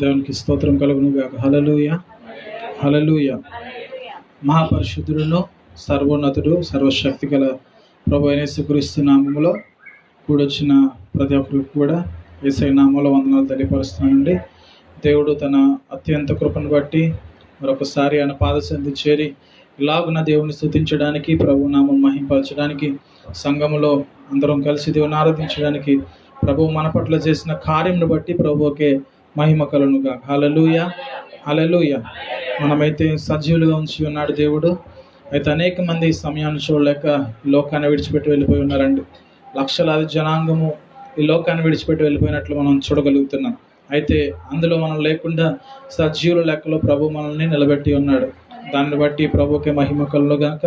దేవునికి స్తోత్రం కలుగును గాక. హల్లెలూయా, హల్లెలూయా. మహాపరిశుద్ధుడును సర్వోన్నతుడు సర్వశక్తి గల ప్రభు అయిన యేసుక్రీస్తు నామములో కూడొచ్చిన ప్రతి ఒక్కరికి కూడా యేసయ్య నామములో వందనాలు తెలియపరుస్తున్నానండి. దేవుడు తన అత్యంత కృపను బట్టి మరొకసారి ఆయన పాదసంధి చేరి ఇలాగున దేవుని స్తుతించడానికి, ప్రభు నామం మహింపరచడానికి, సంఘములో అందరం కలిసి దేవుని ఆరాధించడానికి ప్రభు మన పట్ల చేసిన కార్యమును బట్టి ప్రభువుకే మహిమ కలుగునుగా. హల్లెలూయా, హల్లెలూయా. మనమైతే సజీవులుగా ఉంచి ఉన్నాడు దేవుడు. అయితే అనేక మంది సమయాన్ని చూడలేక లోకాన్ని విడిచిపెట్టి వెళ్ళిపోయి ఉన్నారండి. లక్షలాది జనాంగము ఈ లోకాన్ని విడిచిపెట్టి వెళ్ళిపోయినట్లు మనం చూడగలుగుతున్నాం. అయితే అందులో మనం లేకుండా సజీవుల లెక్కలో ప్రభు మనల్ని నిలబెట్టి ఉన్నాడు. దాన్ని బట్టి ప్రభుకే మహిమ కలుగును గాక.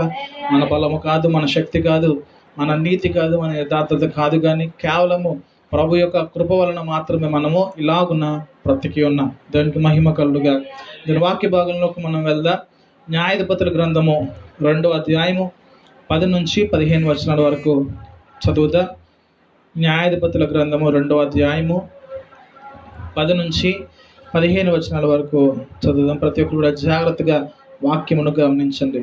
మన బలము కాదు, మన శక్తి కాదు, మన నీతి కాదు, మన యథార్థత కాదు, కానీ కేవలము ప్రభు యొక్క కృప వలన మాత్రమే మనము ఇలాగున్న బ్రతికి ఉన్నాం. దానికి మహిమ కలుగుగా. దీని వాక్య భాగంలోకి మనం వెళ్దాం. న్యాయాధిపతుల గ్రంథము 2వ అధ్యాయము 10 నుంచి 15 వచనాల వరకు చదువుదా. న్యాయాధిపతుల గ్రంథము 2వ అధ్యాయము 10 నుంచి 15 వచనాల వరకు చదువుదాం. ప్రతి ఒక్కరు కూడా జాగ్రత్తగా వాక్యమును గమనించండి.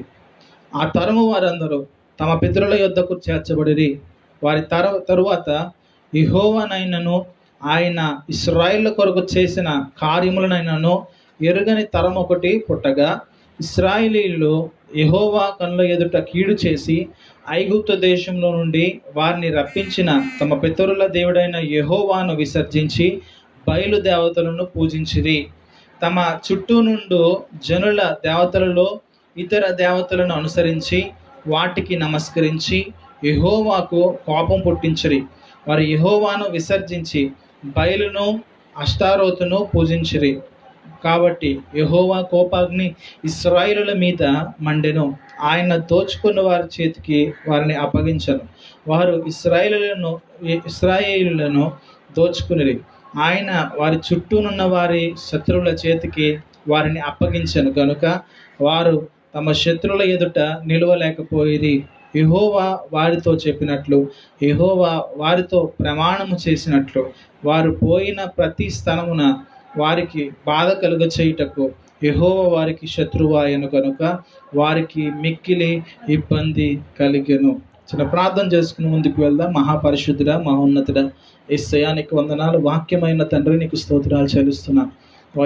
ఆ తరము వారందరూ తమ పితరుల యొద్దకు చేర్చబడిరి. వారి తరువాత యెహోవానైనను ఆయన ఇశ్రాయేలు కొరకు చేసిన కార్యములనైనను ఎరుగని తరం ఒకటి పుట్టగా, ఇశ్రాయేలీయులు యెహోవా కనుల ఎదుట కీడు చేసి ఐగుప్తు దేశంలో నుండి వారిని రప్పించిన తమ పితరుల దేవుడైన యెహోవాను విసర్జించి బయలు దేవతలను పూజించిరి. తమ చుట్టూ నుండి జనుల దేవతలలో ఇతర దేవతలను అనుసరించి వాటికి నమస్కరించి యెహోవాకు కోపం పుట్టించిరి. వారు యెహోవాను విసర్జించి బయలును అష్టారోతును పూజించిరి. కాబట్టి యెహోవా కోపాగ్ని ఇశ్రాయేలుల మీద మండెను. ఆయన దోచుకున్న వారి చేతికి వారిని అప్పగించను. వారు ఇశ్రాయేలులను దోచుకునిరి. ఆయన వారి చుట్టూనున్న వారి శత్రువుల చేతికి వారిని అప్పగించను గనుక వారు తమ శత్రువుల ఎదుట నిలవలేకపోయిరి. యెహోవా వారితో చెప్పినట్లు, యెహోవా వారితో ప్రమాణము చేసినట్లు వారు పోయిన ప్రతి స్థలమున వారికి బాధ కలుగ చేయుటకు యెహోవా వారికి శత్రువాయను కనుక వారికి మిక్కిలి ఇబ్బంది కలిగెను. చిన్న ప్రార్థన చేసుకుని ముందుకు వెళ్దాం. మహాపరిశుద్ధుడా, మహోన్నతుడా, యేసయ్యా నీకు వందనాలు. వాక్యమైన తండ్రి నీకు స్తోత్రాలు చెల్లిస్తున్నాను.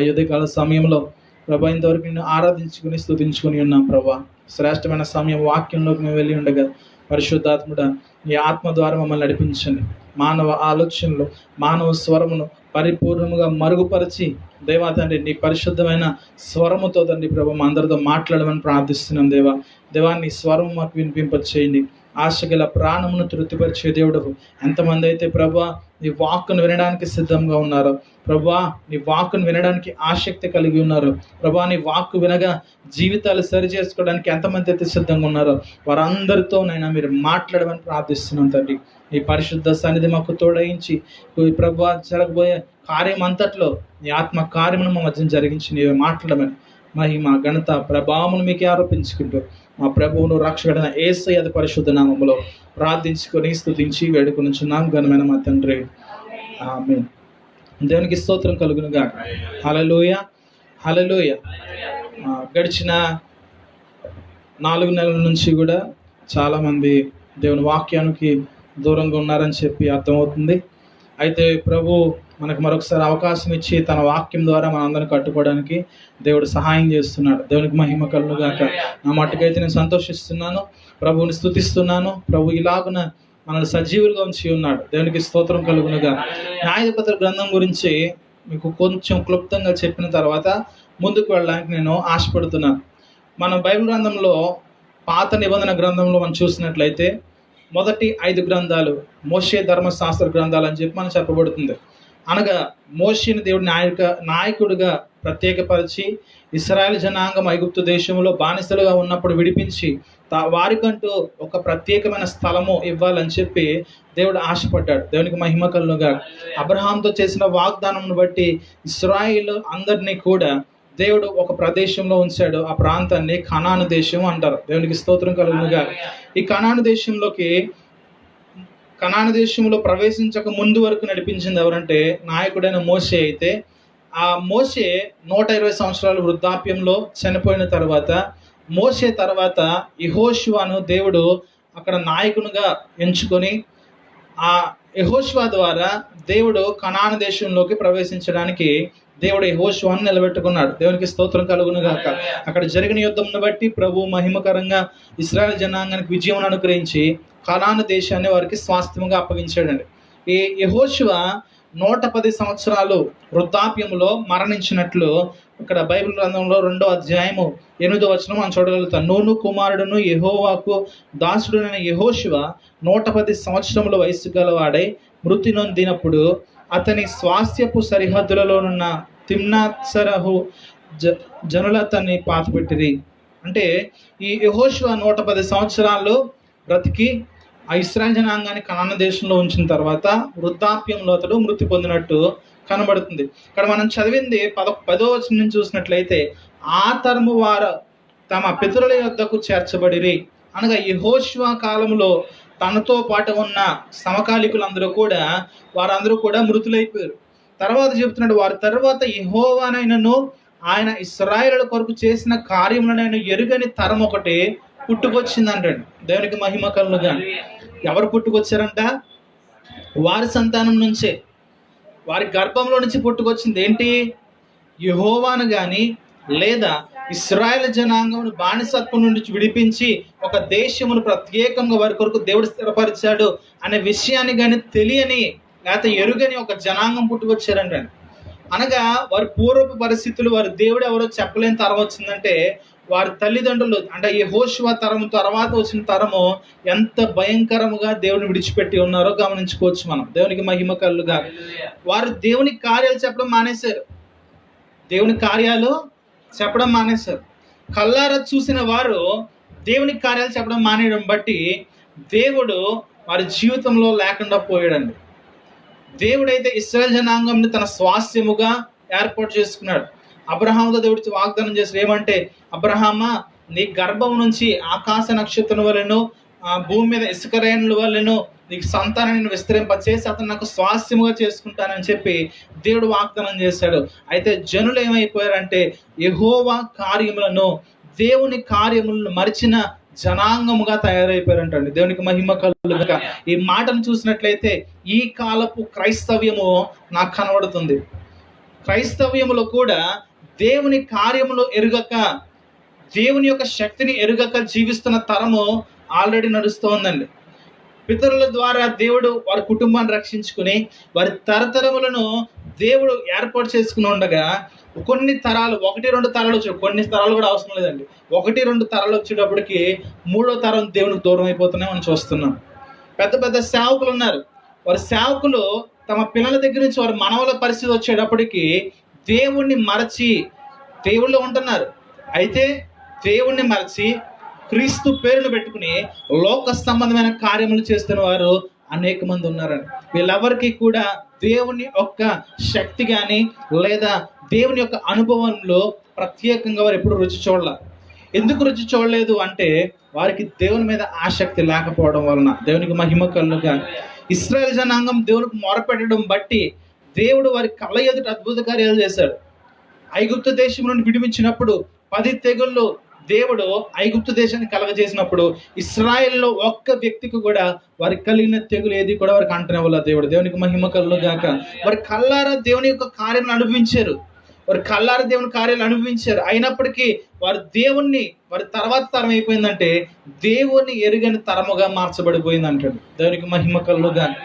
ఉదయకాల సమయంలో ప్రభా ఇంతవరకు నిన్ను ఆరాధించుకుని స్తుతించుకుని ఉన్నాం. ప్రభా శ్రేష్టమైన సమయం వాక్యంలోకి మేము వెళ్ళి ఉండగా పరిశుద్ధాత్ముడా నీ ఆత్మ ద్వారా మమ్మల్ని నడిపించండి. మానవ ఆలోచనలు, మానవ స్వరమును పరిపూర్ణముగా మరుగుపరిచి దేవా తండ్రి నీ పరిశుద్ధమైన స్వరముతో తండ్రి ప్రభా మా అందరితో మాట్లాడమని ప్రార్థిస్తున్నాం. దేవా నీ స్వరము మాకు వినిపింపచేయండి. ఆశగల ప్రాణమును తృప్తిపరిచే దేవుడు. ఎంతమంది అయితే ప్రభా నీ వాక్కును వినడానికి సిద్ధంగా ఉన్నారో, ప్రభా నీ వాక్కును వినడానికి ఆసక్తి కలిగి ఉన్నారు, ప్రభా నీ వాక్కు వినగా జీవితాలు సరి చేసుకోవడానికి ఎంతమంది అయితే సిద్ధంగా ఉన్నారో వారందరితో నైనా మీరు మాట్లాడమని ప్రార్థిస్తున్నాం తండ్రి. ఈ పరిశుద్ధ సన్నిధి మాకు తోడయించి ప్రభా జరగబోయే కార్యం అంతట్లో నీ ఆత్మ కార్యమును మా మధ్య జరిగించి నీవే మాట్లాడమని మహిమ ఘనత ప్రభావమును మీకే ఆరోపించుకుంటూ మా ప్రభువును రక్షకుడైన యేసయ్య అతి పరిశుద్ధ నామములో ప్రార్థించుకొని స్తుతించి వేడుకొనుచున్నాం ఘనమైన మా తండ్రి, ఆమేన్. దేవునికి స్తోత్రం కలుగును గాక. హల్లెలూయా, హల్లెలూయా. గడిచిన 4 నెలల నుంచి కూడా చాలామంది దేవుని వాక్యానికి దూరంగా ఉన్నారని చెప్పి అర్థమవుతుంది. అయితే ప్రభు మనకు మరొకసారి అవకాశం ఇచ్చి తన వాక్యం ద్వారా మనందరిని కట్టుకోవడానికి దేవుడు సహాయం చేస్తున్నాడు. దేవునికి మహిమ కలుగును గాక. నా మట్టుకైతే నేను సంతోషిస్తున్నాను, ప్రభువుని స్తుతిస్తున్నాను. ప్రభు ఇలాగున మనల్ని సజీవులుగా ఉంచి ఉన్నాడు. దేవునికి స్తోత్రం కలుగును గాక. న్యాయాధిపతుల గ్రంథం గురించి మీకు కొంచెం క్లుప్తంగా చెప్పిన తర్వాత ముందుకు వెళ్ళడానికి నేను ఆశపడుతున్నాను. మన బైబిల్ గ్రంథంలో పాత నిబంధన గ్రంథంలో మనం చూసినట్లయితే మొదటి 5 గ్రంథాలు మోషే ధర్మశాస్త్ర గ్రంథాలు అని చెప్పి మనం చెప్పబడుతుంది. అనగా మోషేని దేవుడి నాయకుడిగా ప్రత్యేకపరిచి ఇశ్రాయేలు జనాంగం ఐగుప్తు దేశంలో బానిసలుగా ఉన్నప్పుడు విడిపించి వారికంటూ ఒక ప్రత్యేకమైన స్థలము ఇవ్వాలని చెప్పి దేవుడు ఆశపడ్డాడు. దేవునికి మహిమ కలుగును గాక. అబ్రహాంతో చేసిన వాగ్దానంను బట్టి ఇశ్రాయేలు అందరినీ కూడా దేవుడు ఒక ప్రదేశంలో ఉంచాడు. ఆ ప్రాంతాన్ని కనాను దేశం అంటారు. దేవునికి స్తోత్రం కలుగును గాక. ఈ కనాను దేశంలో ప్రవేశించక ముందు వరకు నడిపించింది ఎవరంటే నాయకుడైన మోషే అయితే, ఆ మోషే 120 సంవత్సరాలు వృద్ధాప్యంలో చనిపోయిన తర్వాత, మోషే తర్వాత యెహోషువను దేవుడు అక్కడ నాయకునిగా ఎంచుకొని, ఆ యెహోషువ ద్వారా దేవుడు కనాను దేశంలోకి ప్రవేశించడానికి దేవుడు యెహోషువను నిలబెట్టుకున్నాడు. దేవునికి స్తోత్రం కలుగును గాక. అక్కడ జరిగిన యుద్ధంను బట్టి ప్రభు మహిమకరంగా ఇశ్రాయేల్ జనాంగానికి విజయం అనుగ్రహించి కనాను దేశాన్ని వారికి స్వాస్థ్యముగా అప్పగించాడండి. ఈ యెహోషువ 110 సంవత్సరాలు వృద్ధాప్యములో మరణించినట్లు ఇక్కడ బైబిల్ గ్రంథంలో 2వ అధ్యాయము 8వ వచనం మనం చూడగలుగుతాం. నూను కుమారుడును యెహోవాకు దాసుడునైన యెహోషువ 110 సంవత్సరముల వయస్సు గలవాడై మృతి నొందినప్పుడు అతని స్వాస్థ్యపు సరిహద్దులలోనున్న తిమ్నాత్సరహు జనులు అతన్ని పాతిపెట్టిరి. అంటే ఈ యెహోషువ 110 సంవత్సరాలు బ్రతికి ఆ ఇశ్రాయేల్ జనాంగాన్ని కనాను దేశంలో ఉంచిన తర్వాత వృద్ధాప్యంలో అతడు మృతి పొందినట్టు కనబడుతుంది. ఇక్కడ మనం చదివింది 10వ వచనం నుంచి చూసినట్లయితే, ఆ తరము వారు తమ పితరుల యొద్దకు చేర్చబడిరి అనగా యెహోషువ కాలంలో తనతో పాటు ఉన్న సమకాలికులందరూ కూడా వారందరూ కూడా మృతులైపోయారు. తర్వాత చెబుతున్నాడు, వారి తర్వాత యెహోవానైనను ఆయన ఇశ్రాయేలుల కొరకు చేసిన కార్యములనైనా ఎరుగని తరం ఒకటి పుట్టుకొచ్చిందంటండి. దేవునికి మహిమ కలుగుగా. ఎవరు పుట్టుకొచ్చారంట? వారి సంతానం నుంచే, వారి గర్భంలో నుంచి పుట్టుకొచ్చింది. ఏంటి? యెహోవాను కానీ లేదా ఇశ్రాయేల్ జనాంగమును బానిసత్వం నుండి విడిపించి ఒక దేశమును ప్రత్యేకంగా వారి కొరకు దేవుడు స్థిరపరిచాడు అనే విషయాన్ని కానీ తెలియని లేకపోతే ఎరుగని ఒక జనాంగం పుట్టుకొచ్చారంట. అనగా వారి పూర్వపు పరిస్థితులు, వారి దేవుడు ఎవరో చెప్పలేని తరం వచ్చిందంటే, వారి తల్లిదండ్రులు అంటే యెహోషువ తరం తర్వాత వచ్చిన తరము ఎంత భయంకరముగా దేవుని విడిచిపెట్టి ఉన్నారో గమనించుకోవచ్చు మనం. దేవునికి మహిమ కలుగుగా. వారు దేవుని కార్యాలు చెప్పడం మానేశారు. దేవుని కార్యాలు చెప్పడం మానేశారు. కల్లారా చూసిన వారు దేవుని కార్యాలు చెప్పడం మానేయడం బట్టి దేవుడు వారి జీవితంలో లేకుండా పోయాడండి. దేవుడైతే ఇశ్రాయేల్ జనాంగంని తన స్వాస్థ్యముగా ఏర్పాటు చేసుకున్నాడు. అబ్రహాముతో దేవుడికి వాగ్దానం చేశాడు. ఏమంటే, అబ్రహామా, నీ గర్భం నుంచి ఆకాశ నక్షత్రం వలెను భూమి మీద ఇసుక రేణుల వలెను నీకు సంతానాన్ని విస్తరింపచేసి అతను నాకు స్వాస్థ్యముగా చేసుకుంటానని చెప్పి దేవుడు వాగ్దానం చేశాడు. అయితే జనులు ఏమైపోయారంటే, యెహోవా కార్యములను, దేవుని కార్యములను మరిచిన జనాంగముగా తయారైపోయారంటండి. దేవునికి మహిమ కలుగుగా. ఈ మాటను చూసినట్లయితే ఈ కాలపు క్రైస్తవ్యము నాకు కనబడుతుంది. క్రైస్తవ్యములో కూడా దేవుని కార్యములు ఎరుగక, దేవుని యొక్క శక్తిని ఎరుగక జీవిస్తున్న తరము ఆల్రెడీ నడుస్తోందండి. పితరుల ద్వారా దేవుడు వారి కుటుంబాన్ని రక్షించుకుని వారి తరతరములను దేవుడు ఏర్పాటు చేసుకుని ఉండగా, కొన్ని తరాలు 1-2 తరాలు వచ్చాయి. కొన్ని తరాలు కూడా అవసరం లేదండి. 1-2 తరాలు వచ్చేటప్పటికి 3వ తరం దేవునికి దూరం అయిపోతున్నాయి మనం చూస్తున్నాం. పెద్ద పెద్ద సేవకులు ఉన్నారు. వారి సేవకులు తమ పిల్లల దగ్గర నుంచి వారి మనవల పరిస్థితి వచ్చేటప్పటికి దేవుణ్ణి మరచి దేవుళ్ళు ఉంటున్నారు. అయితే దేవుణ్ణి మరచి క్రీస్తు పేరును పెట్టుకుని లోక సంబంధమైన కార్యములు చేస్తున్న వారు అనేక మంది ఉన్నారండి. వీళ్ళెవరికి కూడా దేవుని యొక్క శక్తి కానీ లేదా దేవుని యొక్క అనుభవంలో ప్రత్యేకంగా వారు ఎప్పుడు రుచి చూడలే. ఎందుకు రుచి చూడలేదు అంటే, వారికి దేవుని మీద ఆసక్తి లేకపోవడం వలన. దేవునికి మహిమ కలుగుగా. ఇశ్రాయేల్ జనాంగం దేవునికి మొరపెట్టడం బట్టి దేవుడు వారి కళ్ళ ఎదుట అద్భుత కార్యాలు చేశాడు. ఐగుప్తు దేశం నుండి విడిపించినప్పుడు 10 తెగుళ్ళు దేవుడు ఐగుప్తు దేశాన్ని కలగజేసినప్పుడు ఇశ్రాయేల్లో ఒక్క వ్యక్తికి కూడా వారికి కలిగిన తెగులు ఏది కూడా వారికి అంటనివ్వలేదు దేవుడు. దేవునికి మహిమ కలుగుగాక. వారి కళ్ళారా దేవుని యొక్క కార్యాలను అనుభవించారు. వారి కళ్ళారా దేవుని కార్యాలు అనుభవించారు. అయినప్పటికీ వారు దేవుణ్ణి, వారి తర్వాత తరం అయిపోయిందంటే దేవుణ్ణి ఎరుగని తరముగా మార్చబడిపోయింది అంటాడు. దేవునికి మహిమ కలుగుగాక.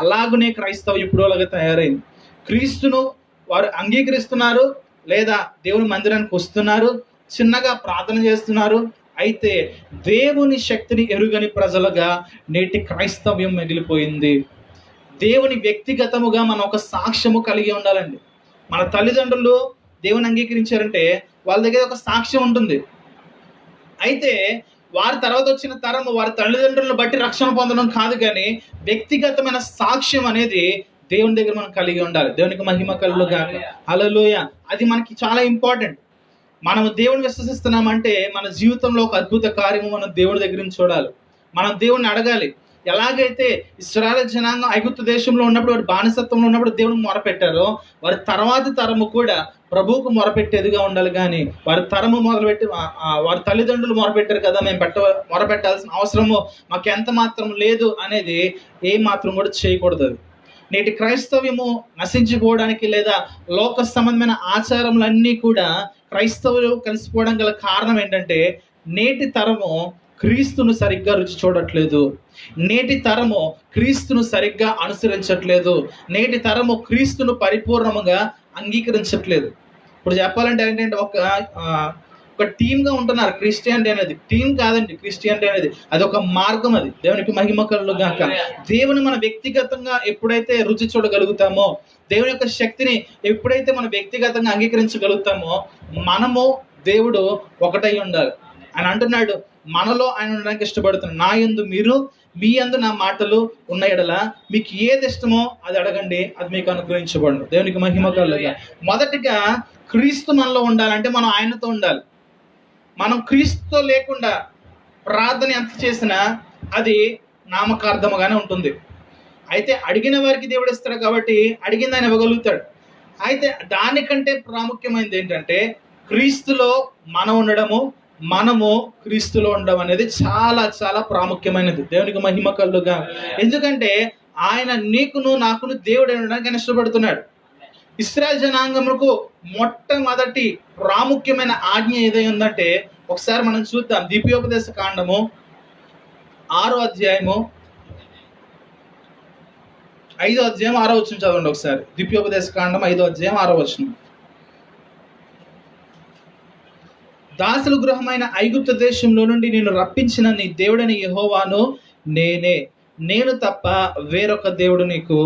అలాగనే క్రైస్తవం ఇప్పుడు అలాగే తయారైంది. క్రీస్తును వారు అంగీకరిస్తున్నారు, లేదా దేవుని మందిరానికి వస్తున్నారు, చిన్నగా ప్రార్థన చేస్తున్నారు. అయితే దేవుని శక్తిని ఎరుగని ప్రజలుగా నేటి క్రైస్తవ్యం మిగిలిపోయింది. దేవుని వ్యక్తిగతముగా మనం ఒక సాక్ష్యము కలిగి ఉండాలండి. మన తల్లిదండ్రులు దేవుని అంగీకరించారంటే వాళ్ళ దగ్గర ఒక సాక్ష్యం ఉంటుంది. అయితే వారి తర్వాత వచ్చిన తరము వారి తల్లిదండ్రులను బట్టి రక్షణ పొందడం కాదు, కానీ వ్యక్తిగతమైన సాక్ష్యం అనేది దేవుని దగ్గర మనం కలిగి ఉండాలి. దేవునికి మహిమ కలుగుగాక. హల్లెలూయా. అది మనకి చాలా ఇంపార్టెంట్. మనం దేవుని విశ్వసిస్తున్నామంటే మన జీవితంలో ఒక అద్భుత కార్యము మనం దేవుడి దగ్గర నుంచి చూడాలి. మనం దేవుణ్ణి అడగాలి, ఎలాగైతే ఇశ్రాయేలు జనాంగం ఐగుప్తు దేశంలో ఉన్నప్పుడు, వారి బానిసత్వంలో ఉన్నప్పుడు దేవునికి మొరపెట్టారో, వారి తర్వాతి తరము కూడా ప్రభువుకు మొరపెట్టేదిగా ఉండాలి. కానీ వారి తరము మొదలుపెట్టి వారి తల్లిదండ్రులు మొరపెట్టారు కదా, మేము మొరపెట్టాల్సిన అవసరము మాకు ఎంత మాత్రం లేదు అనేది ఏ మాత్రం కూడా చేయకూడదు. నేటి క్రైస్తవ్యము నశించిపోవడానికి లేదా లోక సంబంధమైన ఆచారములన్నీ కూడా క్రైస్తవులు కలిసిపోవడం గల కారణం ఏంటంటే, నేటి తరము క్రీస్తును సరిగ్గా రుచి చూడట్లేదు, నేటి తరము క్రీస్తును సరిగ్గా అనుసరించట్లేదు, నేటి తరము క్రీస్తును పరిపూర్ణముగా అంగీకరించట్లేదు. ఇప్పుడు చెప్పాలంటే ఏంటంటే ఒక టీమ్గా ఉంటున్నారు. క్రిస్టియానిటీ అనేది టీం కాదండి. క్రిస్టియానిటీ అనేది అది ఒక మార్గం. అది దేవునికి మహిమ కలుగును గాక. దేవుని మన వ్యక్తిగతంగా ఎప్పుడైతే రుచి చూడగలుగుతామో, దేవుని యొక్క శక్తిని ఎప్పుడైతే మనం వ్యక్తిగతంగా అంగీకరించగలుగుతామో, మనము దేవుడు ఒకటై ఉండాలి. ఆయన అంటున్నాడు, మనలో ఆయన ఉండడానికి ఇష్టపడుతున్నాడు. నా యందు మీరు, మీ యందు నా మాటలు ఉన్న యెడల మీకు ఏది ఇష్టమో అది అడగండి, అది మీకు అనుగ్రహించబడును. దేవునికి మహిమ కలుగును. మొదటిగా క్రీస్తు మనలో ఉండాలంటే మనం ఆయనతో ఉండాలి. మనం క్రీస్తుతో లేకుండా ప్రార్థన ఎంత చేసినా అది నామకార్థముగానే ఉంటుంది. అయితే అడిగిన వారికి దేవుడు ఇస్తాడు కాబట్టి అడిగింది ఆయన ఇవ్వగలుగుతాడు. అయితే దానికంటే ప్రాముఖ్యమైనది ఏంటంటే, క్రీస్తులో మనం ఉండడము, మనము క్రీస్తులో ఉండడం అనేది చాలా చాలా ప్రాముఖ్యమైనది. దేవునికి మహిమ కలుగుగా. ఎందుకంటే ఆయన నీకును నాకును దేవుడు ఉండడానికి ఆయన ఇష్టపడుతున్నాడు. ఇశ్రాయేలు జనాంగములకు మొట్టమొదటి ప్రాముఖ్యమైన ఆజ్ఞ ఏదై ఉందంటే, ఒకసారి మనం చూద్దాం. ద్వితీయోపదేశ కాండము 6వ అధ్యాయము 5వ అధ్యాయం 6వ వచనం చదవండి ఒకసారి. ద్వితీయోపదేశ కాండం 5వ అధ్యాయం 6వ వచనం. దాసుల గృహమైన ఐగుప్తు దేశంలో నుండి నేను రప్పించిన నీ దేవుడని యెహోవాను నేనే, నేను తప్ప వేరొక దేవుడు నీకు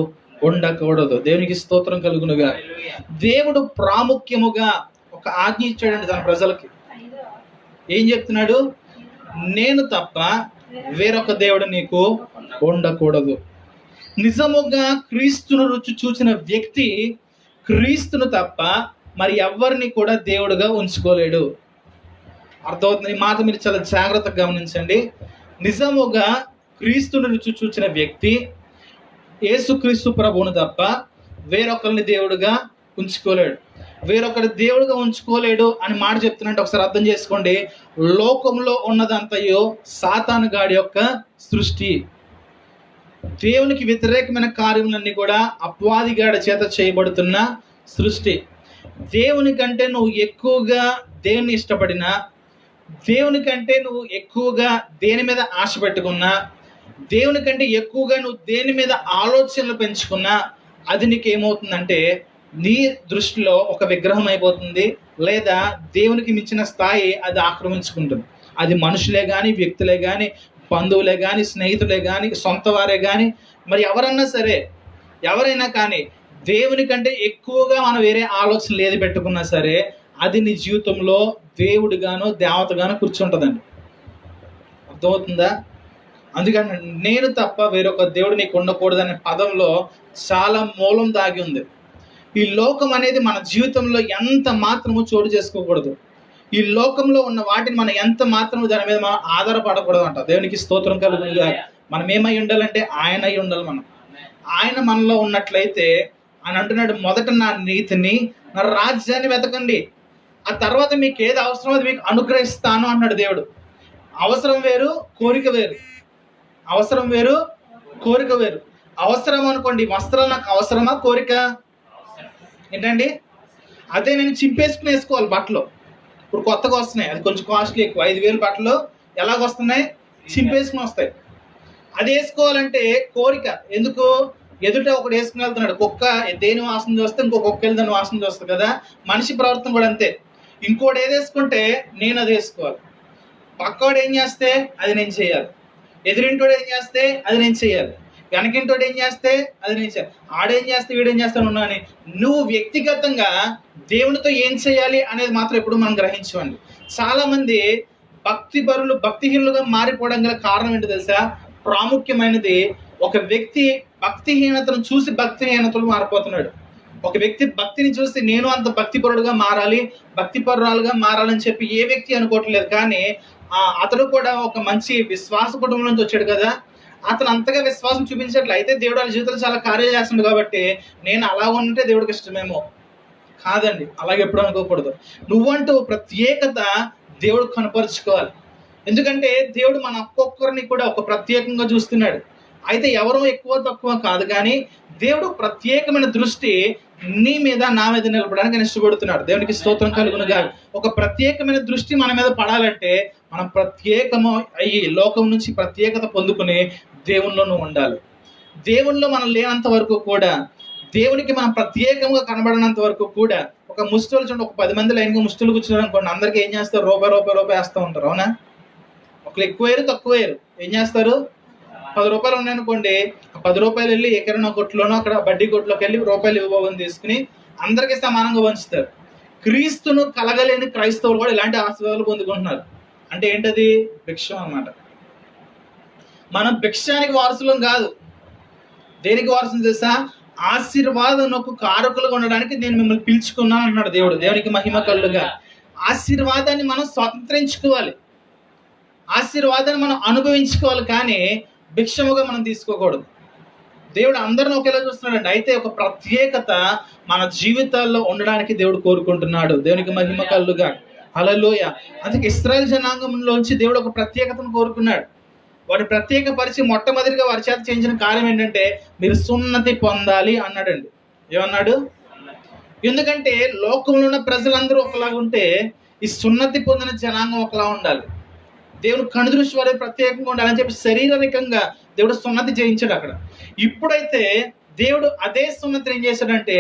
ఉండకూడదు. దేవునికి స్తోత్రం కలుగునుగా. దేవుడు ప్రాముఖ్యముగా ఒక ఆజ్ఞ ఇచ్చాడండి తన ప్రజలకి. ఏం చెప్తున్నాడు? నేను తప్ప వేరొక దేవుడు నీకు ఉండకూడదు. నిజముగా క్రీస్తును రుచి చూసిన వ్యక్తి క్రీస్తును తప్ప మరి ఎవరిని కూడా దేవుడుగా ఉంచుకోలేడు. అర్థమవుతుంది? ఈ మాట మీరు చాలా జాగ్రత్తగా గమనించండి. నిజముగా క్రీస్తును రుచి చూచిన వ్యక్తి యేసుక్రీస్తు ప్రభువును తప్ప వేరొకరిని దేవుడుగా ఉంచుకోలేడు. వేరొకరి దేవుడుగా ఉంచుకోలేడు అని మాట చెప్తున్నట్టు ఒకసారి అర్థం చేసుకోండి. లోకంలో ఉన్నదంతయో సాతాను గాడి యొక్క సృష్టి. దేవునికి వ్యతిరేకమైన కార్యములన్నీ కూడా అపవాది గాడి చేత చేయబడుతున్న సృష్టి. దేవుని కంటే నువ్వు ఎక్కువగా దేవుని ఇష్టపడినా, దేవుని కంటే నువ్వు ఎక్కువగా దేని మీద ఆశ పెట్టుకున్నా, దేవుని కంటే ఎక్కువగా నువ్వు దేని మీద ఆలోచనలు పెంచుకున్నా, అది నీకు ఏమవుతుందంటే నీ దృష్టిలో ఒక విగ్రహం అయిపోతుంది, లేదా దేవునికి మించిన స్థాయి అది ఆక్రమించుకుంటుంది. అది మనుషులే కానీ, వ్యక్తులే కానీ, బంధువులే కానీ, స్నేహితులే కానీ, సొంత వారే కానీ, మరి ఎవరన్నా సరే, ఎవరైనా కానీ దేవుని కంటే ఎక్కువగా మనం వేరే ఆలోచనలు ఏది పెట్టుకున్నా సరే అది నీ జీవితంలో దేవుడిగానో దేవతగానో కూర్చుంటుందండి. అర్థమవుతుందా? అందుకని నేను తప్ప వేరొక దేవుడు నీకు ఉండకూడదనే పదంలో చాలా మూలం దాగి ఉంది. ఈ లోకం అనేది మన జీవితంలో ఎంత మాత్రము చోటు చేసుకోకూడదు. ఈ లోకంలో ఉన్న వాటిని మనం ఎంత మాత్రము దాని మీద మనం ఆధారపడకూడదు అంట. దేవునికి స్తోత్రం కలుగునుగా. మనం ఏమై ఉండాలంటే ఆయన అయి ఉండాలి. ఆయన మనలో ఉన్నట్లయితే ఆయన అంటున్నాడు, మొదట నా నీతిని, నా రాజ్యాన్ని వెతకండి, ఆ తర్వాత మీకు ఏది అవసరమో అది మీకు అనుగ్రహిస్తాను అన్నాడు దేవుడు. అవసరం వేరు, కోరిక వేరు. అవసరం వేరు, కోరిక వేరు. అవసరం అనుకోండి, వస్త్రాలు నాకు అవసరమా, కోరిక ఏంటండి? అదే నేను చింపేసుకుని వేసుకోవాలి బట్టలు. ఇప్పుడు కొత్తగా వస్తున్నాయి, అది కొంచెం కాస్ట్లీ ఎక్కువ. 5,000 బట్టలు ఎలాగొస్తున్నాయి? చింపేసుకుని వస్తాయి. అది వేసుకోవాలంటే కోరిక. ఎందుకు? ఎదుట ఒకటి వేసుకుని వెళ్తున్నాడు. కుక్క దేని వాసన చూస్తే ఇంకో కుక్క వెళ్ళి దాని వాసన చూస్తుంది కదా. మనిషి ప్రవర్తన కూడా అంతే. ఇంకోటి ఏది వేసుకుంటే నేను అది వేసుకోవాలి. పక్కవాడు ఏం చేస్తే అది నేను చేయాలి. ఎదురింటోడు ఏం చేస్తే అది నేను చేయాలి. వెనకింటోడు ఏం చేస్తే అది నేను చేయాలి. ఆడేం చేస్తే వీడేం చేస్తాను ఉన్నాను. నువ్వు వ్యక్తిగతంగా దేవునితో ఏం చేయాలి అనేది మాత్రం ఎప్పుడు మనం గ్రహించండి. చాలా మంది భక్తిహీనులుగా మారిపోవడం గల కారణం ఏంటో తెలుసా? ప్రాముఖ్యమైనది, ఒక వ్యక్తి భక్తిహీనతను చూసి భక్తిహీనతలు మారిపోతున్నాడు. ఒక వ్యక్తి భక్తిని చూసి నేను అంత భక్తిపరుడుగా మారాలి, భక్తిపరురాలుగా మారాలని చెప్పి ఏ వ్యక్తి అనుకోవట్లేదు. కానీ అతడు కూడా ఒక మంచి విశ్వాస కుటుంబం నుంచి వచ్చాడు కదా. అతను అంతగా విశ్వాసం చూపించట్లే, అయితే దేవుడు వాళ్ళ జీవితంలో చాలా కార్యాలు చేస్తున్నాడు కాబట్టి నేను అలా ఉంటే దేవుడికి ఇష్టమేమో. కాదండి, అలాగే ఎప్పుడు అనుకోకూడదు. నువ్వంటూ ప్రత్యేకత దేవుడు కనపరుచుకోవాలి. ఎందుకంటే దేవుడు మన ఒక్కొక్కరిని కూడా ఒక ప్రత్యేకంగా చూస్తున్నాడు. అయితే ఎవరో ఎక్కువ తక్కువ కాదు, కానీ దేవుడు ప్రత్యేకమైన దృష్టి నీ మీద నా మీద నిలపడానికి ఆయన ఇష్టపడుతున్నాడు. దేవునికి స్తోత్రం కలుగునుగా. ఒక ప్రత్యేకమైన దృష్టి మన మీద పడాలంటే మనం ప్రత్యేకము అయ్యి లోకం నుంచి ప్రత్యేకత పొందుకుని దేవునిలో నువ్వు ఉండాలి. దేవునిలో మనం లేనంత వరకు కూడా, దేవునికి మనం ప్రత్యేకంగా కనబడినంత వరకు కూడా, ఒక ముష్టిలు చూడండి, ఒక 10 మంది లైన్గా ముష్టిలు కూర్చున్నారు అనుకోండి, అందరికీ ఏం చేస్తారు? రూపాయి వేస్తూ ఉంటారు, అవునా? ఒకళ్ళు ఎక్కువేరు తక్కువేరు ఏం చేస్తారు? 10 రూపాయలు ఉన్నాయనుకోండి, 10 రూపాయలు వెళ్ళి ఎక్కడైనా కొట్టులోనో అక్కడ బడ్డీ కొట్టులోకి వెళ్ళి రూపాయలు ఇవ్వబోని తీసుకుని అందరికీ సమానంగా పంచుతారు. క్రీస్తును కలగలేని క్రైస్తవులు కూడా ఇలాంటి ఆశీర్వాదాలు పొందుకుంటున్నారు. అంటే ఏంటది? భిక్షం అన్నమాట. మనం భిక్షానికి వారసులం కాదు. దేనికి వారసులు తెలుసా? ఆశీర్వాదమునకు కారకులుగా ఉండడానికి నేను మిమ్మల్ని పిలుచుకున్నాను అన్నాడు దేవుడు. దేవునికి మహిమ కలుగుగా. ఆశీర్వాదాన్ని మనం స్వతంత్రించుకోవాలి, ఆశీర్వాదాన్ని మనం అనుభవించుకోవాలి, కానీ భిక్షముగా మనం తీసుకోకూడదు. దేవుడు అందరిని ఒకేలా చూస్తున్నాడండి. అయితే ఒక ప్రత్యేకత మన జీవితాల్లో ఉండడానికి దేవుడు కోరుకుంటున్నాడు. దేవునికి మహిమ కలుగుగా. హల్లెలూయా. అందుకే ఇశ్రాయేలు జనాంగంలోంచి దేవుడు ఒక ప్రత్యేకతను కోరుకున్నాడు. వారిని ప్రత్యేక పరిచి మొట్టమొదటిగా వారి చేత చేయించిన కార్యం ఏంటంటే మీరు సున్నతి పొందాలి అన్నాడండి. ఏమన్నాడు? ఎందుకంటే లోకంలో ఉన్న ప్రజలందరూ ఒకలాగా ఉంటే ఈ సున్నతి పొందిన జనాంగం ఒకలా ఉండాలి. దేవుడు కనుదృష్టి వారి ప్రత్యేకంగా ఉండాలని చెప్పి శారీరకంగా దేవుడు సున్నతి చేయించాడు అక్కడ. ఇప్పుడైతే దేవుడు అదే సున్నతిని ఏం చేశాడంటే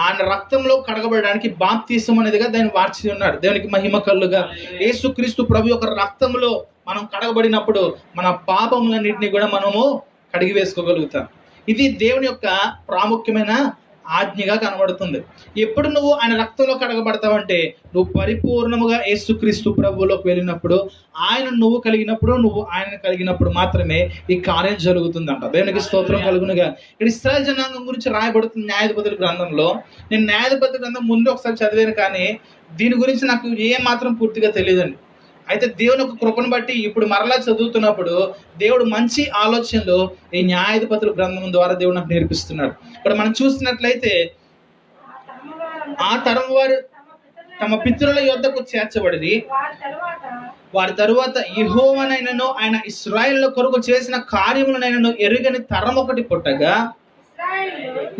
ఆయన రక్తంలో కడగబడడానికి బాప్తిసం అనేదిగా దాన్ని మార్చి ఉన్నాడు. దేవునికి మహిమ కలుగుగా. యేసుక్రీస్తు ప్రభు యొక్క రక్తంలో మనం కడగబడినప్పుడు మన పాపములన్నింటినీ కూడా మనము కడిగి వేసుకోగలుగుతాం. ఇది దేవుని యొక్క ప్రాముఖ్యమైన ఆజ్ఞగా కనబడుతుంది. ఎప్పుడు నువ్వు ఆయన రక్తంలో కడగబడతావంటే నువ్వు పరిపూర్ణముగా యేసుక్రీస్తు ప్రభువులోకి వెళ్ళినప్పుడు, ఆయన నువ్వు కలిగినప్పుడు, నువ్వు ఆయన కలిగినప్పుడు మాత్రమే ఈ కార్యం జరుగుతుందంట. దేవునికి స్తోత్రం కలుగునుగా. ఇక్కడ ఇశ్రాయేలు జనాంగం గురించి రాయబడుతుంది న్యాయాధిపతుల గ్రంథంలో. నేను న్యాయాధిపతుల గ్రంథం ముందు ఒకసారి చదివాను, కానీ దీని గురించి నాకు ఏ మాత్రం పూర్తిగా తెలియదండి. అయితే దేవుని యొక్క కృపను బట్టి ఇప్పుడు మరలా చదువుతున్నప్పుడు దేవుడు మంచి ఆలోచనలు ఈ న్యాయాధిపతుల గ్రంథం ద్వారా దేవుడు నాకు నేర్పిస్తున్నాడు. ఇప్పుడు మనం చూసినట్లయితే ఆ తరం వారు తమ పితరుల యొద్దకు చేర్చబడి వారి తరువాత యెహోవానైనను ఆయన ఇశ్రాయేలు కొరకు చేసిన కార్యములనైనను ఎరుగని తరం ఒకటి పుట్టగా,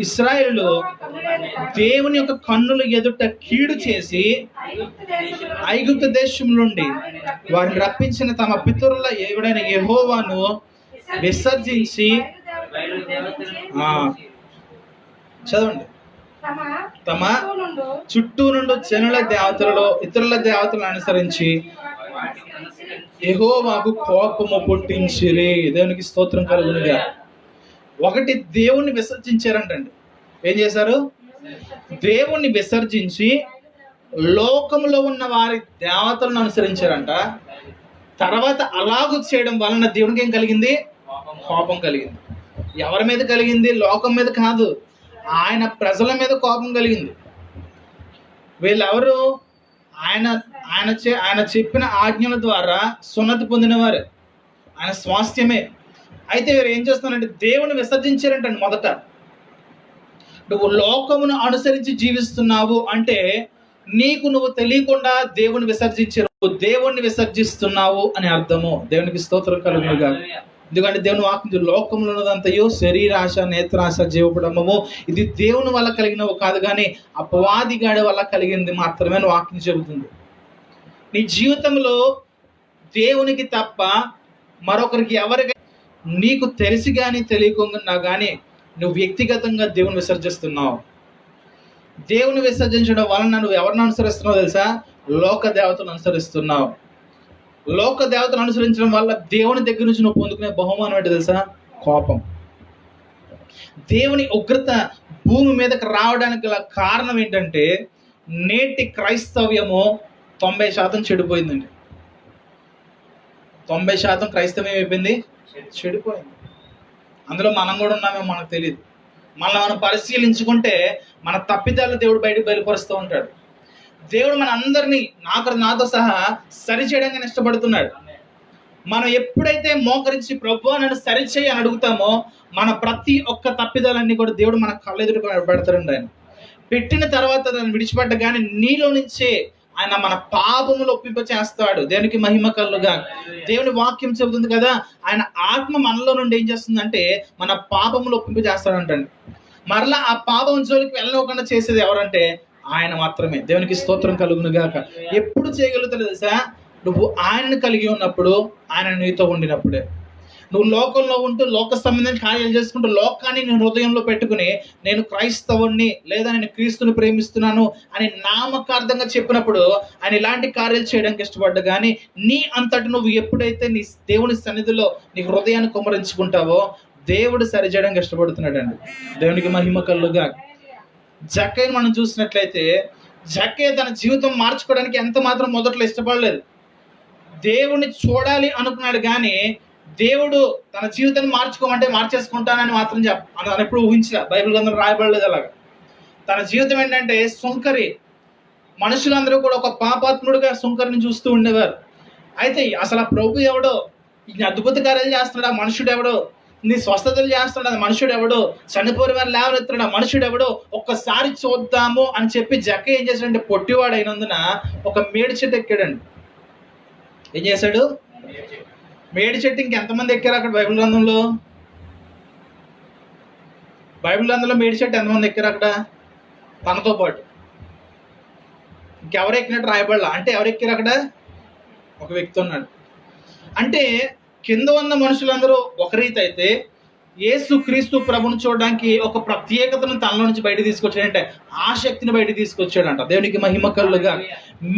ఇశ్రాయేలు దేవుని యొక్క కన్నుల ఎదుట కీడు చేసి ఐగుప్తు దేశం నుండి వారిని రప్పించిన తమ పితరుల ఎవడైన యెహోవాను విసర్జించి చదవండి, తమ చుట్టూ నుండి జనుల దేవతలలో ఇతరుల దేవతలను అనుసరించి యెహోవాకు కోపము పుట్టించిరి. దేవునికి స్తోత్రం కలుగునుగా. ఒకటి, దేవుణ్ణి విసర్జించారంటండి. ఏం చేశారు? దేవుణ్ణి విసర్జించి లోకంలో ఉన్న వారి దేవతలను అనుసరించారంట. తర్వాత అలాగూ చేయడం వలన దేవునికి ఏం కలిగింది? కోపం కలిగింది. ఎవరి మీద కలిగింది? లోకం మీద కాదు, ఆయన ప్రజల మీద కోపం కలిగింది. వీళ్ళెవరు? ఆయన చెప్పిన ఆజ్ఞల ద్వారా సున్నతి పొందినవారు, ఆయన స్వాస్థ్యమే. అయితే వీరు ఏం చేస్తున్నారంటే దేవుని విసర్జించారంటండి. మొదట నువ్వు లోకమును అనుసరించి జీవిస్తున్నావు అంటే నీకు నువ్వు తెలియకుండా దేవుని విసర్జించారు, దేవుణ్ణి విసర్జిస్తున్నావు అని అర్థము. దేవునికి స్తోత్రం కలుగునుగా. ఎందుకంటే దేవుని వాక్యం లోకంలో ఉన్నదంతయో శరీరాశ, నేత్రాశ, జీవపడమము ఇది దేవుని వల్ల కలిగినవి కాదు, కానీ అపవాదిగాడి వల్ల కలిగింది మాత్రమే వాక్యం చెబుతుంది. నీ జీవితంలో దేవునికి తప్ప మరొకరికి ఎవరికి నీకు తెలిసి కానీ తెలియకుండా కానీ నువ్వు వ్యక్తిగతంగా దేవుని విసర్జిస్తున్నావు. దేవుని విసర్జించడం వలన నువ్వు ఎవరిని అనుసరిస్తున్నావు తెలుసా? లోక దేవతను అనుసరిస్తున్నావు. లోక దేవతను అనుసరించడం వల్ల దేవుని దగ్గర నుంచి నువ్వు పొందుకునే బహుమానం ఏంటి తెలుసా? కోపం. దేవుని ఉగ్రత భూమి మీదకి రావడానికి గల కారణం ఏంటంటే నేటి క్రైస్తవ్యము 90% చెడిపోయిందండి. 90% క్రైస్తవం ఏమైపోయింది? చెడిపోయింది. అందులో మనం కూడా ఉన్నామేమో మనకు తెలియదు. మనం పరిశీలించుకుంటే మన తప్పిదాలు దేవుడు బయటకు బయలుపరుస్తూ ఉంటాడు. దేవుడు మన అందరినీ నాతో సహా సరిచేయడానికి ఇష్టపడుతున్నాడు. మనం ఎప్పుడైతే మోకరించి ప్రభు నన్ను సరిచేయి అని అడుగుతామో, మన ప్రతి ఒక్క తప్పిదాలన్నీ కూడా దేవుడు మన కళ్ళెదుట పెడతాడండి. ఆయన పెట్టిన తర్వాత దాన్ని విడిచిపెట్టగానే నీలో నుంచే ఆయన మన పాపములు ఒప్పింప చేస్తాడు. దేవునికి మహిమ కలుగుగా. దేవుని వాక్యం చెబుతుంది కదా, ఆయన ఆత్మ మనలో నుండి ఏం చేస్తుందంటే మన పాపములు ఒప్పింప చేస్తాడంటండి. మరలా ఆ పాపం జోలికి వెళ్ళకుండా చేసేది ఎవరంటే ఆయన మాత్రమే. దేవునికి స్తోత్రం కలుగును గాక. ఎప్పుడు చేయగలుగుతాడు తెలుసా? నువ్వు ఆయనను కలిగి ఉన్నప్పుడు, ఆయన నీతో ఉండినప్పుడే. నువ్వు లోకంలో ఉంటూ లోక సంబంధమైన కార్యాలు చేసుకుంటూ లోకాన్ని నేను హృదయంలో పెట్టుకుని నేను క్రైస్తవుణ్ణి లేదా నేను క్రీస్తుని ప్రేమిస్తున్నాను అని నామకార్థంగా చెప్పినప్పుడు ఆయన ఇలాంటి కార్యాలు చేయడానికి ఇష్టపడ్డా. కానీ నీ అంతటి నువ్వు ఎప్పుడైతే నీ దేవుని సన్నిధిలో నీ హృదయాన్ని కుమ్మరించుకుంటావో దేవుడు సరిచేయడానికి ఇష్టపడుతున్నాడండి. దేవునికి మహిమ కలుగుగా. జక్కయ్యను మనం చూసినట్లయితే జక్కయ్య తన జీవితం మార్చుకోవడానికి ఎంత మాత్రం మొదట్లో ఇష్టపడలేదు. దేవుణ్ణి చూడాలి అనుకున్నాడు, కానీ దేవుడు తన జీవితాన్ని మార్చుకోమంటే మార్చేసుకుంటానని మాత్రం ఎప్పుడు ఊహించలే. బైబిల్ గ్రంథంలో రాయబడలేదు అలాగా. తన జీవితం ఏంటంటే సుంకరి. మనుషులందరూ కూడా ఒక పాపాత్ముడుగా సుంకరిని చూస్తూ ఉండేవారు. అయితే అసలు ఆ ప్రభు ఎవడో, ఈ అద్భుత కార్యాలు చేస్తున్నాడు ఆ మనుషుడు ఎవడో, నీ స్వస్థతలు చేస్తున్నాడు ఆ మనుషుడు ఎవడో, చనిపోయిన వారు లేవనెత్తున్నాడు ఆ మనుషుడు ఎవడో, ఒక్కసారి చూద్దాము అని చెప్పి జక్కయ్య ఏం చేశాడంటే పొట్టివాడు అయినందున ఒక మేడి చెట్టు ఎక్కాడండి. ఏం చేశాడు? మేడి చెట్టు. ఇంకెంతమంది ఎక్కారు అక్కడ బైబిల్ గ్రంథంలో? బైబిల్ గ్రంథంలో మేడి చెట్టు ఎంతమంది ఎక్కారు అక్కడ తనతో పాటు? ఇంకెవరు ఎక్కినట్టు రాయబడలా. అంటే ఎవరు ఎక్కారు అక్కడ? ఒక వ్యక్తి ఉన్నాడు. అంటే కింద ఉన్న మనుషులందరూ ఒక రీతి అయితే యేసు క్రీస్తు ప్రభుని చూడడానికి ఒక ప్రత్యేకతను తనలో నుంచి బయట తీసుకొచ్చాడంటే ఆ శక్తిని బయట తీసుకొచ్చాడంట. దేవునికి మహిమ కలుగుగా.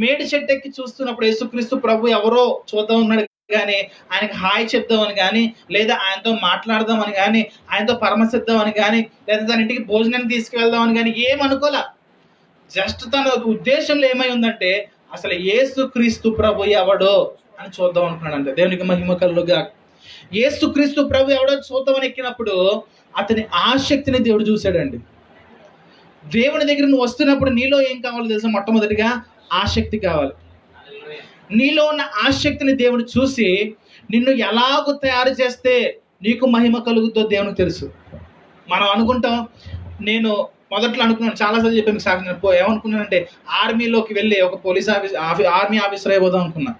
మేడి చెట్టు ఎక్కి చూస్తున్నప్పుడు యేసుక్రీస్తు ప్రభు ఎవరో చూద్దాం ఉన్నాడు, కానీ ఆయనకి హాయ్ చెప్దామని కానీ లేదా ఆయనతో మాట్లాడదామని కానీ ఆయనతో పరమసిద్దామని కానీ లేదా తన ఇంటికి భోజనాన్ని తీసుకువెళ్దామని కానీ ఏమనుకోలే. జస్ట్ తన ఉద్దేశంలో ఏమై ఉందంటే అసలు యేసుక్రీస్తు ప్రభు ఎవడో అని చూద్దాం అనుకున్నాడు అంతే. దేవునికి మహిమ కలుగుగా. యేసుక్రీస్తు ప్రభు ఎవడో చూద్దామని ఎక్కినప్పుడు అతని ఆసక్తిని దేవుడు చూశాడండి. దేవుని దగ్గర నువ్వు వస్తున్నప్పుడు నీలో ఏం కావాలో తెలుసా? మొట్టమొదటిగా ఆసక్తి కావాలి. నీలో ఉన్న ఆసక్తిని దేవుడు చూసి నిన్ను ఎలాగో తయారు చేస్తే నీకు మహిమ కలుగుతో దేవునికి తెలుసు. మనం అనుకుంటాం, నేను మొదట్లో అనుకున్నాను, చాలాసార్లు చెప్పాను సార్, ఏమనుకున్నానంటే ఆర్మీలోకి వెళ్ళి ఒక పోలీస్ ఆర్మీ ఆఫీసర్ అయిపోదాం అనుకున్నా.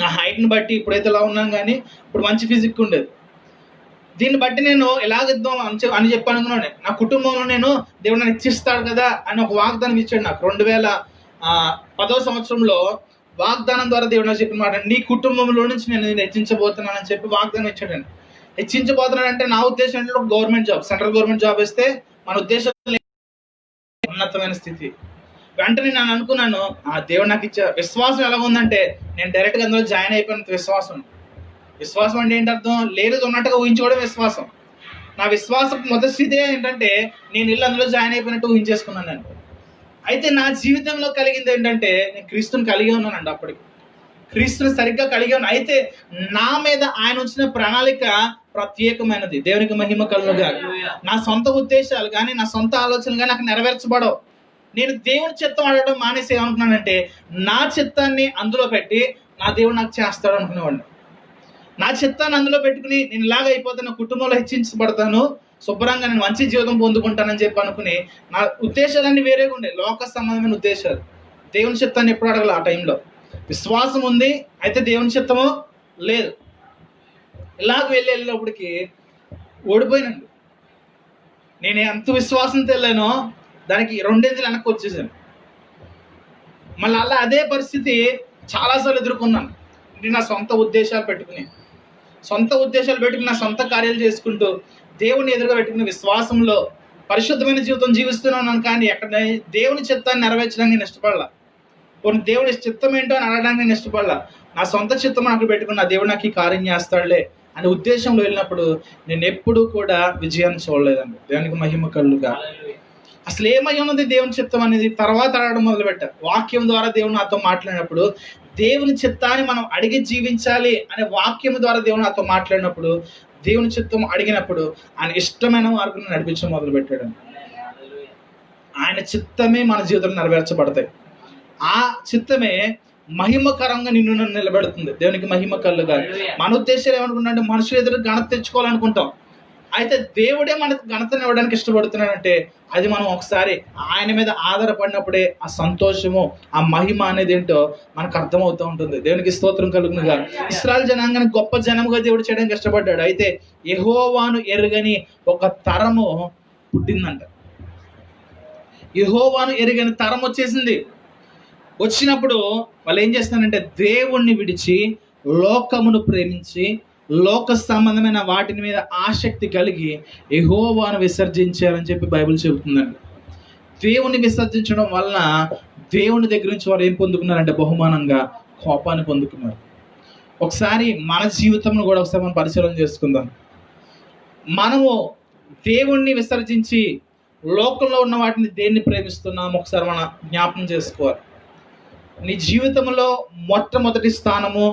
నా హైట్ని బట్టి ఇప్పుడైతే ఇలా ఉన్నాను, కానీ ఇప్పుడు మంచి ఫిజిక్ ఉండేది. దీన్ని బట్టి నేను ఎలాగిద్దాం అని చెప్పి అనుకున్నాను. నా కుటుంబంలో నేను దేవుడు నన్ను హెచ్చిస్తాడు కదా అని ఒక వాగ్దానం ఇచ్చాడు నాకు. 2010వ సంవత్సరంలో వాగ్దానం ద్వారా దేవుడు నాకు చెప్పిన మాట, నీ కుటుంబంలో నుంచి నేను హెచ్చించబోతున్నానని చెప్పి వాగ్దానం ఇచ్చాడండి. హెచ్చించబోతున్నాడంటే నా ఉద్దేశం అంటే ఒక government job, central government job వేస్తే మన ఉద్దేశం ఉన్నతమైన స్థితి. వెంటనే నేను అనుకున్నాను, ఆ దేవుడు నాకు ఇచ్చే విశ్వాసం ఎలా ఉందంటే నేను డైరెక్ట్గా అందులో జాయిన్ అయిపోయినంత విశ్వాసం. విశ్వాసం అంటే ఏంటి అర్థం? లేదు ఉన్నట్టుగా ఊహించుకోవడం విశ్వాసం. నా విశ్వాసం మొదటి స్థితి ఏంటంటే నేను ఇల్లు అందులో జాయిన్ అయిపోయినట్టు ఊహించేసుకున్నాను నేను. అయితే నా జీవితంలో కలిగింది ఏంటంటే నేను క్రీస్తుని కలిగి ఉన్నానండి. అప్పటికి క్రీస్తుని సరిగ్గా కలిగి ఉన్నాను. అయితే నా మీద ఆయన ఉంచిన ప్రణాళిక ప్రత్యేకమైనది. దేవునికి మహిమ కలుగుగా. నా సొంత ఉద్దేశాలు కానీ నా సొంత ఆలోచనలు కానీ నాకు నెరవేర్చబడవు. నేను దేవుని చిత్తం అడగడం మానేసి ఏమనుకున్నానంటే నా చిత్తాన్ని అందులో పెట్టి నా దేవుడు నాకు చేస్తాడు అనుకునేవాడిని. నా చిత్తాన్ని అందులో పెట్టుకుని నేను ఇలాగ అయిపోతే నా కుటుంబంలో హెచ్చించబడతాను, శుభ్రంగా నేను మంచి జీవితం పొందుకుంటానని చెప్పి అనుకుని నా ఉద్దేశాలన్నీ వేరేగా ఉండే, లోక సంబంధమైన ఉద్దేశాలు. దేవుని చిత్తాన్ని ఎప్పుడు అడగల. ఆ టైంలో విశ్వాసం ఉంది, అయితే దేవుని చిత్తము లేదు. ఇలాగ వెళ్ళేటప్పటికి ఓడిపోయినండి. నేను ఎంత విశ్వాసంతో వెళ్ళానో దానికి 2 వెనక్కి వచ్చేసాను. మళ్ళీ అలా అదే పరిస్థితి చాలాసార్లు ఎదుర్కొన్నాను. నా సొంత ఉద్దేశాలు పెట్టుకుని నా సొంత కార్యాలు చేసుకుంటూ దేవుని ఎదురుగా పెట్టుకుని విశ్వాసంలో పరిశుద్ధమైన జీవితం జీవిస్తున్నాను. కానీ ఎక్కడ దేవుని చిత్తాన్ని నెరవేర్చడానికి నేను ఇష్టపడాల. కొన్ని దేవుని చిత్తం ఏంటో అని అడగడానికి నేను ఇష్టపడాల. నా సొంత చిత్తం నాకు పెట్టుకుని నా దేవుడు నాకు ఈ కార్యం చేస్తాడులే అనే ఉద్దేశంలో వెళ్ళినప్పుడు నేను ఎప్పుడూ కూడా విజయాన్ని చూడలేదండి. దేవునికి మహిమ కలుగుగా. అసలు ఏమై ఉన్నది దేవుని చిత్తం అనేది తర్వాత అడగడం మొదలుపెట్టారు. వాక్యం ద్వారా దేవుడు నాతో మాట్లాడినప్పుడు దేవుని చిత్తాన్ని మనం అడిగి జీవించాలి అనే వాక్యం ద్వారా దేవుడు నాతో మాట్లాడినప్పుడు దేవుని చిత్తం అడిగినప్పుడు ఆయన ఇష్టమైన మార్గం నడిపించడం మొదలుపెట్టాడు. ఆయన చిత్తమే మన జీవితంలో నెరవేర్చబడతాయి. ఆ చిత్తమే మహిమకరంగా నిన్ను నన్ను నిలబెడుతుంది. దేవునికి మహిమ కలుగా. మన ఉద్దేశాలు ఏమనుకుంటే మనుషులు ఎదురు ఘనత తెచ్చుకోవాలనుకుంటాం. అయితే దేవుడే మనకు ఘనతను ఇవ్వడానికి ఇష్టపడుతున్నాడంటే అది మనం ఒకసారి ఆయన మీద ఆధారపడినప్పుడే ఆ సంతోషము, ఆ మహిమ అనేది ఏంటో మనకు అర్థమవుతూ ఉంటుంది. దేవునికి స్తోత్రం కలుగునుగా. ఇశ్రాయేలు జనాంగాన్ని గొప్ప జనముగా దేవుడు చేయడానికి ఇష్టపడ్డాడు. అయితే యెహోవాను ఎరుగని ఒక తరము పుట్టిందంట. యెహోవాను ఎరుగని తరం వచ్చేసింది. వచ్చినప్పుడు వాళ్ళు ఏం చేస్తున్నారంటే దేవుణ్ణి విడిచి లోకమును ప్రేమించి లోక సంబంధమైన వాటిని మీద ఆసక్తి కలిగి యెహోవాను విసర్జించారని చెప్పి బైబిల్ చెబుతుందండి. దేవుని విసర్జించడం వలన దేవుని దగ్గర నుంచి వారు ఏం పొందుకున్నారంటే బహుమానంగా కోపాన్ని పొందుకున్నారు. ఒకసారి మన జీవితంలో కూడా ఒకసారి మనం పరిశీలన చేసుకుందాం. మనము దేవుణ్ణి విసర్జించి లోకంలో ఉన్న వాటిని దేన్ని ప్రేమిస్తున్నాము ఒకసారి మనం జ్ఞాపకం చేసుకోవాలి. నీ జీవితంలో మొట్టమొదటి స్థానము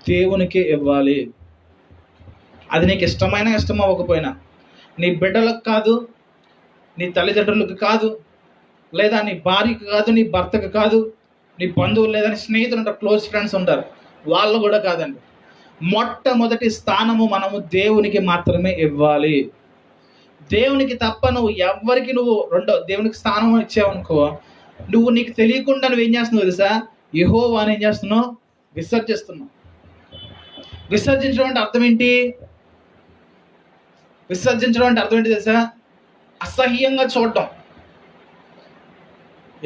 దేవునికి ఇవ్వాలి. అది నీకు ఇష్టమైన ఇష్టం అవ్వకపోయినా, నీ బిడ్డలకు కాదు, నీ తల్లిదండ్రులకు కాదు, లేదా నీ భార్యకు కాదు, నీ భర్తకు కాదు, నీ బంధువులు లేదా నీ స్నేహితులు ఉంటారు, క్లోజ్ ఫ్రెండ్స్ ఉంటారు, వాళ్ళు కూడా కాదండి. మొట్టమొదటి స్థానము మనము దేవునికి మాత్రమే ఇవ్వాలి. దేవునికి తప్ప నువ్వు ఎవరికి దేవునికి స్థానం ఇచ్చావనుకో, నువ్వు నీకు తెలియకుండా నువ్వేం చేస్తున్నావు తెలుసా? యెహోవాని ఏం చేస్తున్నావు? విసర్జిస్తున్నావు. విసర్జించడం అంటే అర్థం ఏంటి? విసర్జించడం అంటే అర్థం ఏంటి తెలుసా? అసహ్యంగా చూడటం.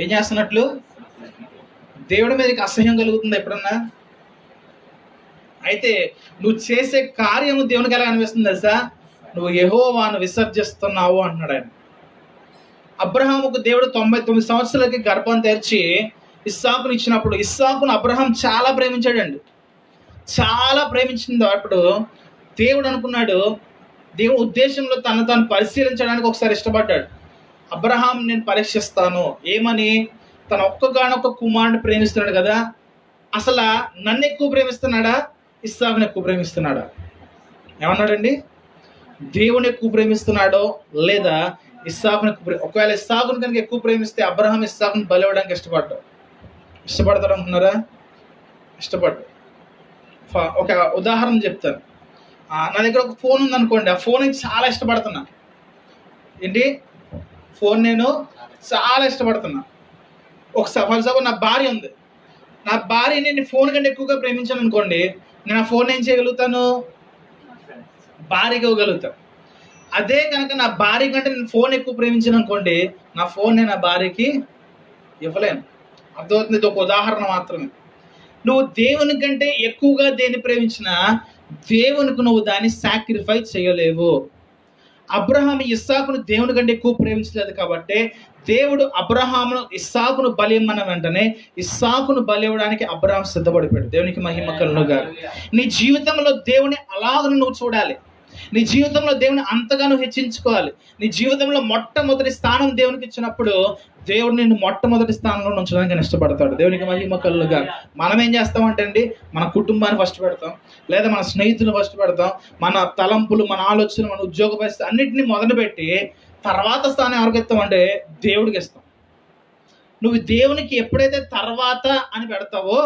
ఏం చేస్తున్నట్లు? దేవుడి మీదకి అసహ్యం కలుగుతుంది ఎప్పుడన్నా? అయితే నువ్వు చేసే కార్యము దేవునికి ఎలా అనిపిస్తుంది తెలుసా? నువ్వు యెహోవాను విసర్జిస్తున్నావు అంటున్నాడు ఆయన. అబ్రహాముకు దేవుడు 99 సంవత్సరాలకి గర్భం తెరిచి ఇస్సాకును ఇచ్చినప్పుడు ఇస్సాకును అబ్రహాం చాలా ప్రేమించాడండి. చాలా ప్రేమించింది. అప్పుడు దేవుడు అనుకున్నాడు, దేవుడు ఉద్దేశంలో తాను పరిశీలించడానికి ఒకసారి ఇష్టపడ్డాడు. అబ్రహాం నేను పరీక్షిస్తాను. ఏమని? తన ఒక్కగానొక్క కుమారుని ప్రేమిస్తున్నాడు కదా, అసలు నన్ను ఎక్కువ ప్రేమిస్తున్నాడా, ఇస్సాకుని ఎక్కువ ప్రేమిస్తున్నాడా? ఏమన్నాడండి? దేవుని ఎక్కువ ప్రేమిస్తున్నాడో లేదా ఇస్సాకుని ఎక్కువ? ఒకవేళ ఇస్సాకుని కనుక ఎక్కువ ప్రేమిస్తే అబ్రహాం ఇస్సాకుని బలి ఇవ్వడానికి ఇష్టపడతాడు అనుకున్నారా? ఇష్టపడ్డాడు. ఒక ఉదాహరణ చెప్తాను. నా దగ్గర ఒక ఫోన్ ఉందనుకోండి, ఆ ఫోన్ చాలా ఇష్టపడుతున్నా. ఏంటి? ఫోన్ నేను చాలా ఇష్టపడుతున్నా. ఒకసారి నా భార్య ఉంది. నా భార్యని నేను ఫోన్ కంటే ఎక్కువగా ప్రేమించాను అనుకోండి, నేను ఆ ఫోన్ ఏం చేయగలుగుతాను? భార్యకి ఇవ్వగలుగుతాను. అదే కనుక నా భార్య కంటే నేను ఫోన్ ఎక్కువ ప్రేమించాను అనుకోండి, నా ఫోన్ నేను నా భార్యకి ఇవ్వలేను. అర్థమవుతుంది? ఇది ఒక ఉదాహరణ మాత్రమే. నువ్వు దేవుని కంటే ఎక్కువగా దేన్ని ప్రేమించినా దేవునికి నువ్వు దాన్ని సాక్రిఫైస్ చేయలేవు. అబ్రహాం ఇస్సాకును దేవుని కంటే ఎక్కువ ప్రేమించలేదు కాబట్టి దేవుడు అబ్రహామును ఇస్సాకును బలి ఇమ్మన్న వెంటనే ఇస్సాకును బలి ఇవ్వడానికి అబ్రహాం సిద్ధపడిపోయాడు. దేవునికి మహిమ కలుగునుగా. నీ జీవితంలో దేవుని అలాగను నువ్వు చూడాలి. నీ జీవితంలో దేవుని అంతగానో హెచ్చించుకోవాలి. నీ జీవితంలో మొట్టమొదటి స్థానం దేవునికి ఇచ్చినప్పుడు దేవుడు నిన్ను మొట్టమొదటి స్థానంలో ఉంచడానికి ఇష్టపడతాడు. దేవునికి మహిమ కలుగునుగా. మనం ఏం చేస్తామంటే అండి, మన కుటుంబాన్ని ఫస్ట్ పెడతాం, లేదా మన స్నేహితులను ఫస్ట్ పెడతాం, మన తలంపులు, మన ఆలోచనలు, మన ఉద్యోగ పరిస్థితి అన్నింటినీ మొదలుపెట్టి తర్వాత స్థానం ఎవరికి ఇస్తామంటే దేవుడికి ఇస్తాం. నువ్వు దేవునికి ఎప్పుడైతే తర్వాత అని పెడతావో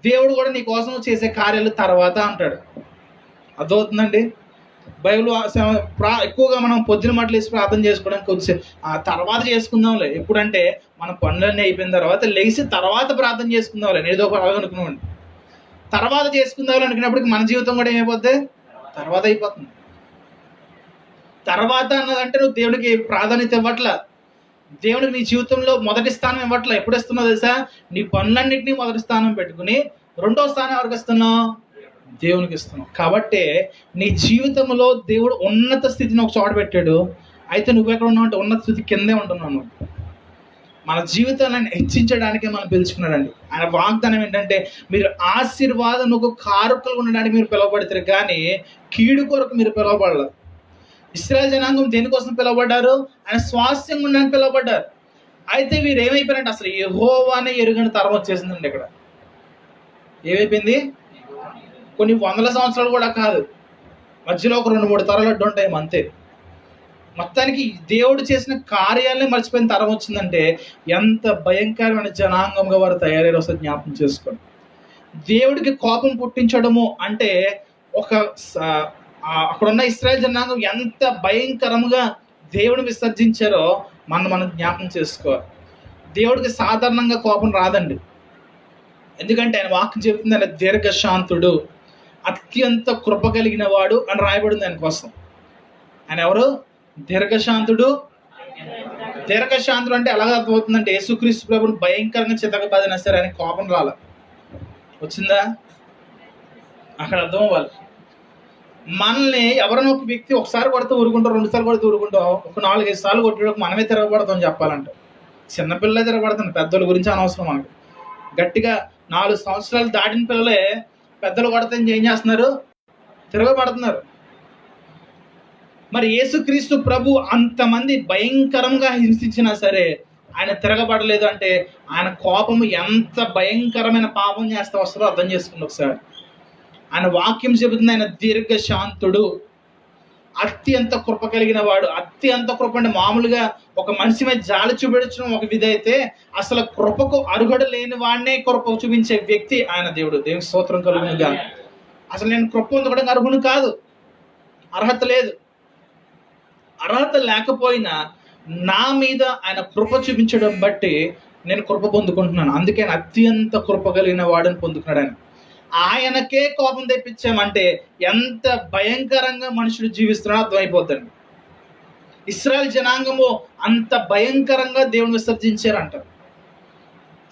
దేవుడు కూడా నీ కోసం చేసే కార్యాలు తర్వాత అంటాడు. అర్థమవుతుందండి? బైబిల్ ఎక్కువగా మనం పొద్దున మాటలు వేసి ప్రార్థన చేసుకోవడానికి కొంచెం తర్వాత చేసుకుందాంలే. ఎప్పుడంటే మన పనులన్నీ అయిపోయిన తర్వాత లేచి తర్వాత ప్రార్థన చేసుకుందాంలే, ఏదో ఒక అనుకున్నామండి. తర్వాత చేసుకుందాం అనుకున్నప్పటికి మన జీవితం కూడా ఏమైపోద్ది? తర్వాత అయిపోతుంది. తర్వాత అన్నదంటే నువ్వు దేవుడికి ప్రాధాన్యత ఇవ్వట్లా, దేవుడికి నీ జీవితంలో మొదటి స్థానం ఇవ్వట్లా. ఎప్పుడు ఇస్తున్నావు తెలుసా? నీ పనులన్నింటినీ మొదటి స్థానం పెట్టుకుని రెండో స్థానం ఎవరికి ఇస్తున్నావు? దేవునికి ఇస్తున్నావు. కాబట్టి నీ జీవితంలో దేవుడు ఉన్నత స్థితిని ఒక చోట పెట్టాడు. అయితే నువ్వెక్కడ ఉన్నావు అంటే ఉన్నత స్థితి కిందే ఉంటున్నావు. మన జీవితాన్ని హెచ్చించడానికే మనం పిలుచుకున్నాడండి. ఆయన వాగ్దానం ఏంటంటే మీరు ఆశీర్వాదముకు కారకులు ఉండడానికి మీరు పిలువబడతారు, కానీ కీడు కొరకు మీరు పిలువబడలేదు. ఇశ్రాయేలు జనాంగం దేనికోసం పిలువబడ్డారు? ఆయన స్వాస్థ్యం ఉండడానికి పిలువబడ్డారు. అయితే వీరు ఏమైపోయారంటే అసలు యెహోవానే ఎరుగని తరం వచ్చేసిందండి. ఇక్కడ ఏమైపోయింది? కొన్ని వందల సంవత్సరాలు కూడా కాదు, మధ్యలో ఒక 2-3 తరాలు అడ్డు ఉంటాయి అంతే. మొత్తానికి దేవుడు చేసిన కార్యాలనే మర్చిపోయిన తరం వచ్చిందంటే ఎంత భయంకరమైన జనాంగంగా వారు తయారయ్యారో ఒకసారి జ్ఞాపకం చేసుకోండి. దేవుడికి కోపం పుట్టించడము అంటే ఒక అక్కడున్న ఇశ్రాయేల్ జనాంగం ఎంత భయంకరంగా దేవుని విసర్జించారో మనం జ్ఞాపకం చేసుకోవాలి. దేవుడికి సాధారణంగా కోపం రాదండి. ఎందుకంటే ఆయన వాక్యం చెబుతుంది ఆయన దీర్ఘశాంతుడు, అత్యంత కృప కలిగిన వాడు అని రాయబడింది ఆయన కోసం. ఆయన ఎవరు? దీర్ఘశాంతుడు. దీర్ఘశాంతుడు అంటే ఎలాగ అర్థమవుతుందంటే యేసుక్రీస్తు ప్రభుని భయంకరంగా చితకబాదినా సరే ఆయన కోపం రాల. వచ్చిందా? అక్కడ అర్థం అవ్వాలి. మనల్ని ఎవరైనా ఒక వ్యక్తి ఒకసారి కొడితే ఊరుకుంటాం, 2 సార్లు కొడితే ఊరుకుంటాం, ఒక 4-5 సార్లు కొట్టేటప్పుడు మనమే తిరగబడతాం. చెప్పాలంటే చిన్నపిల్లలే తిరగబడుతుంది, పెద్దల గురించి అనవసరం మనకు. గట్టిగా 4 సంవత్సరాలు దాటిన పిల్లలే పెద్దలు కొడితే ఏం చేస్తున్నారు? తిరగబడుతున్నారు. మరి యేసుక్రీస్తు ప్రభు అంతమంది భయంకరంగా హింసించినా సరే ఆయన తిరగబడలేదు అంటే ఆయన కోపము ఎంత భయంకరమైన పాపం చేస్తే వస్తుందో అర్థం చేసుకోండి ఒకసారి. ఆయన వాక్యం చెబుతుంది ఆయన దీర్ఘశాంతుడు, అత్యంత కృప కలిగిన వాడు. అత్యంత కృప అంటే మామూలుగా ఒక మనిషి మీద జాలి చూపించడం ఒక విధి అయితే, అసలు కృపకు అర్హుడు లేని వాడినే కృప చూపించే వ్యక్తి ఆయన దేవుడు. దేవునికి స్తోత్రం కలుగునుగా. అసలు నేను కృప పొందుకోవడానికి అర్హుడు కాదు, అర్హత లేదు. అర్హత లేకపోయినా నా మీద ఆయన కృప చూపించడం బట్టి నేను కృప పొందుకుంటున్నాను. అందుకే ఆయన అత్యంత కృప కలిగిన వాడని పొందుకున్నాడు. ఆయనకే కోపం తెప్పించామంటే ఎంత భయంకరంగా మనుషుడు జీవిస్తున్నాడో అర్థమైపోద్దండి. ఇశ్రాయేల్ జనాంగము అంత భయంకరంగా దేవుని విసర్జించారంట.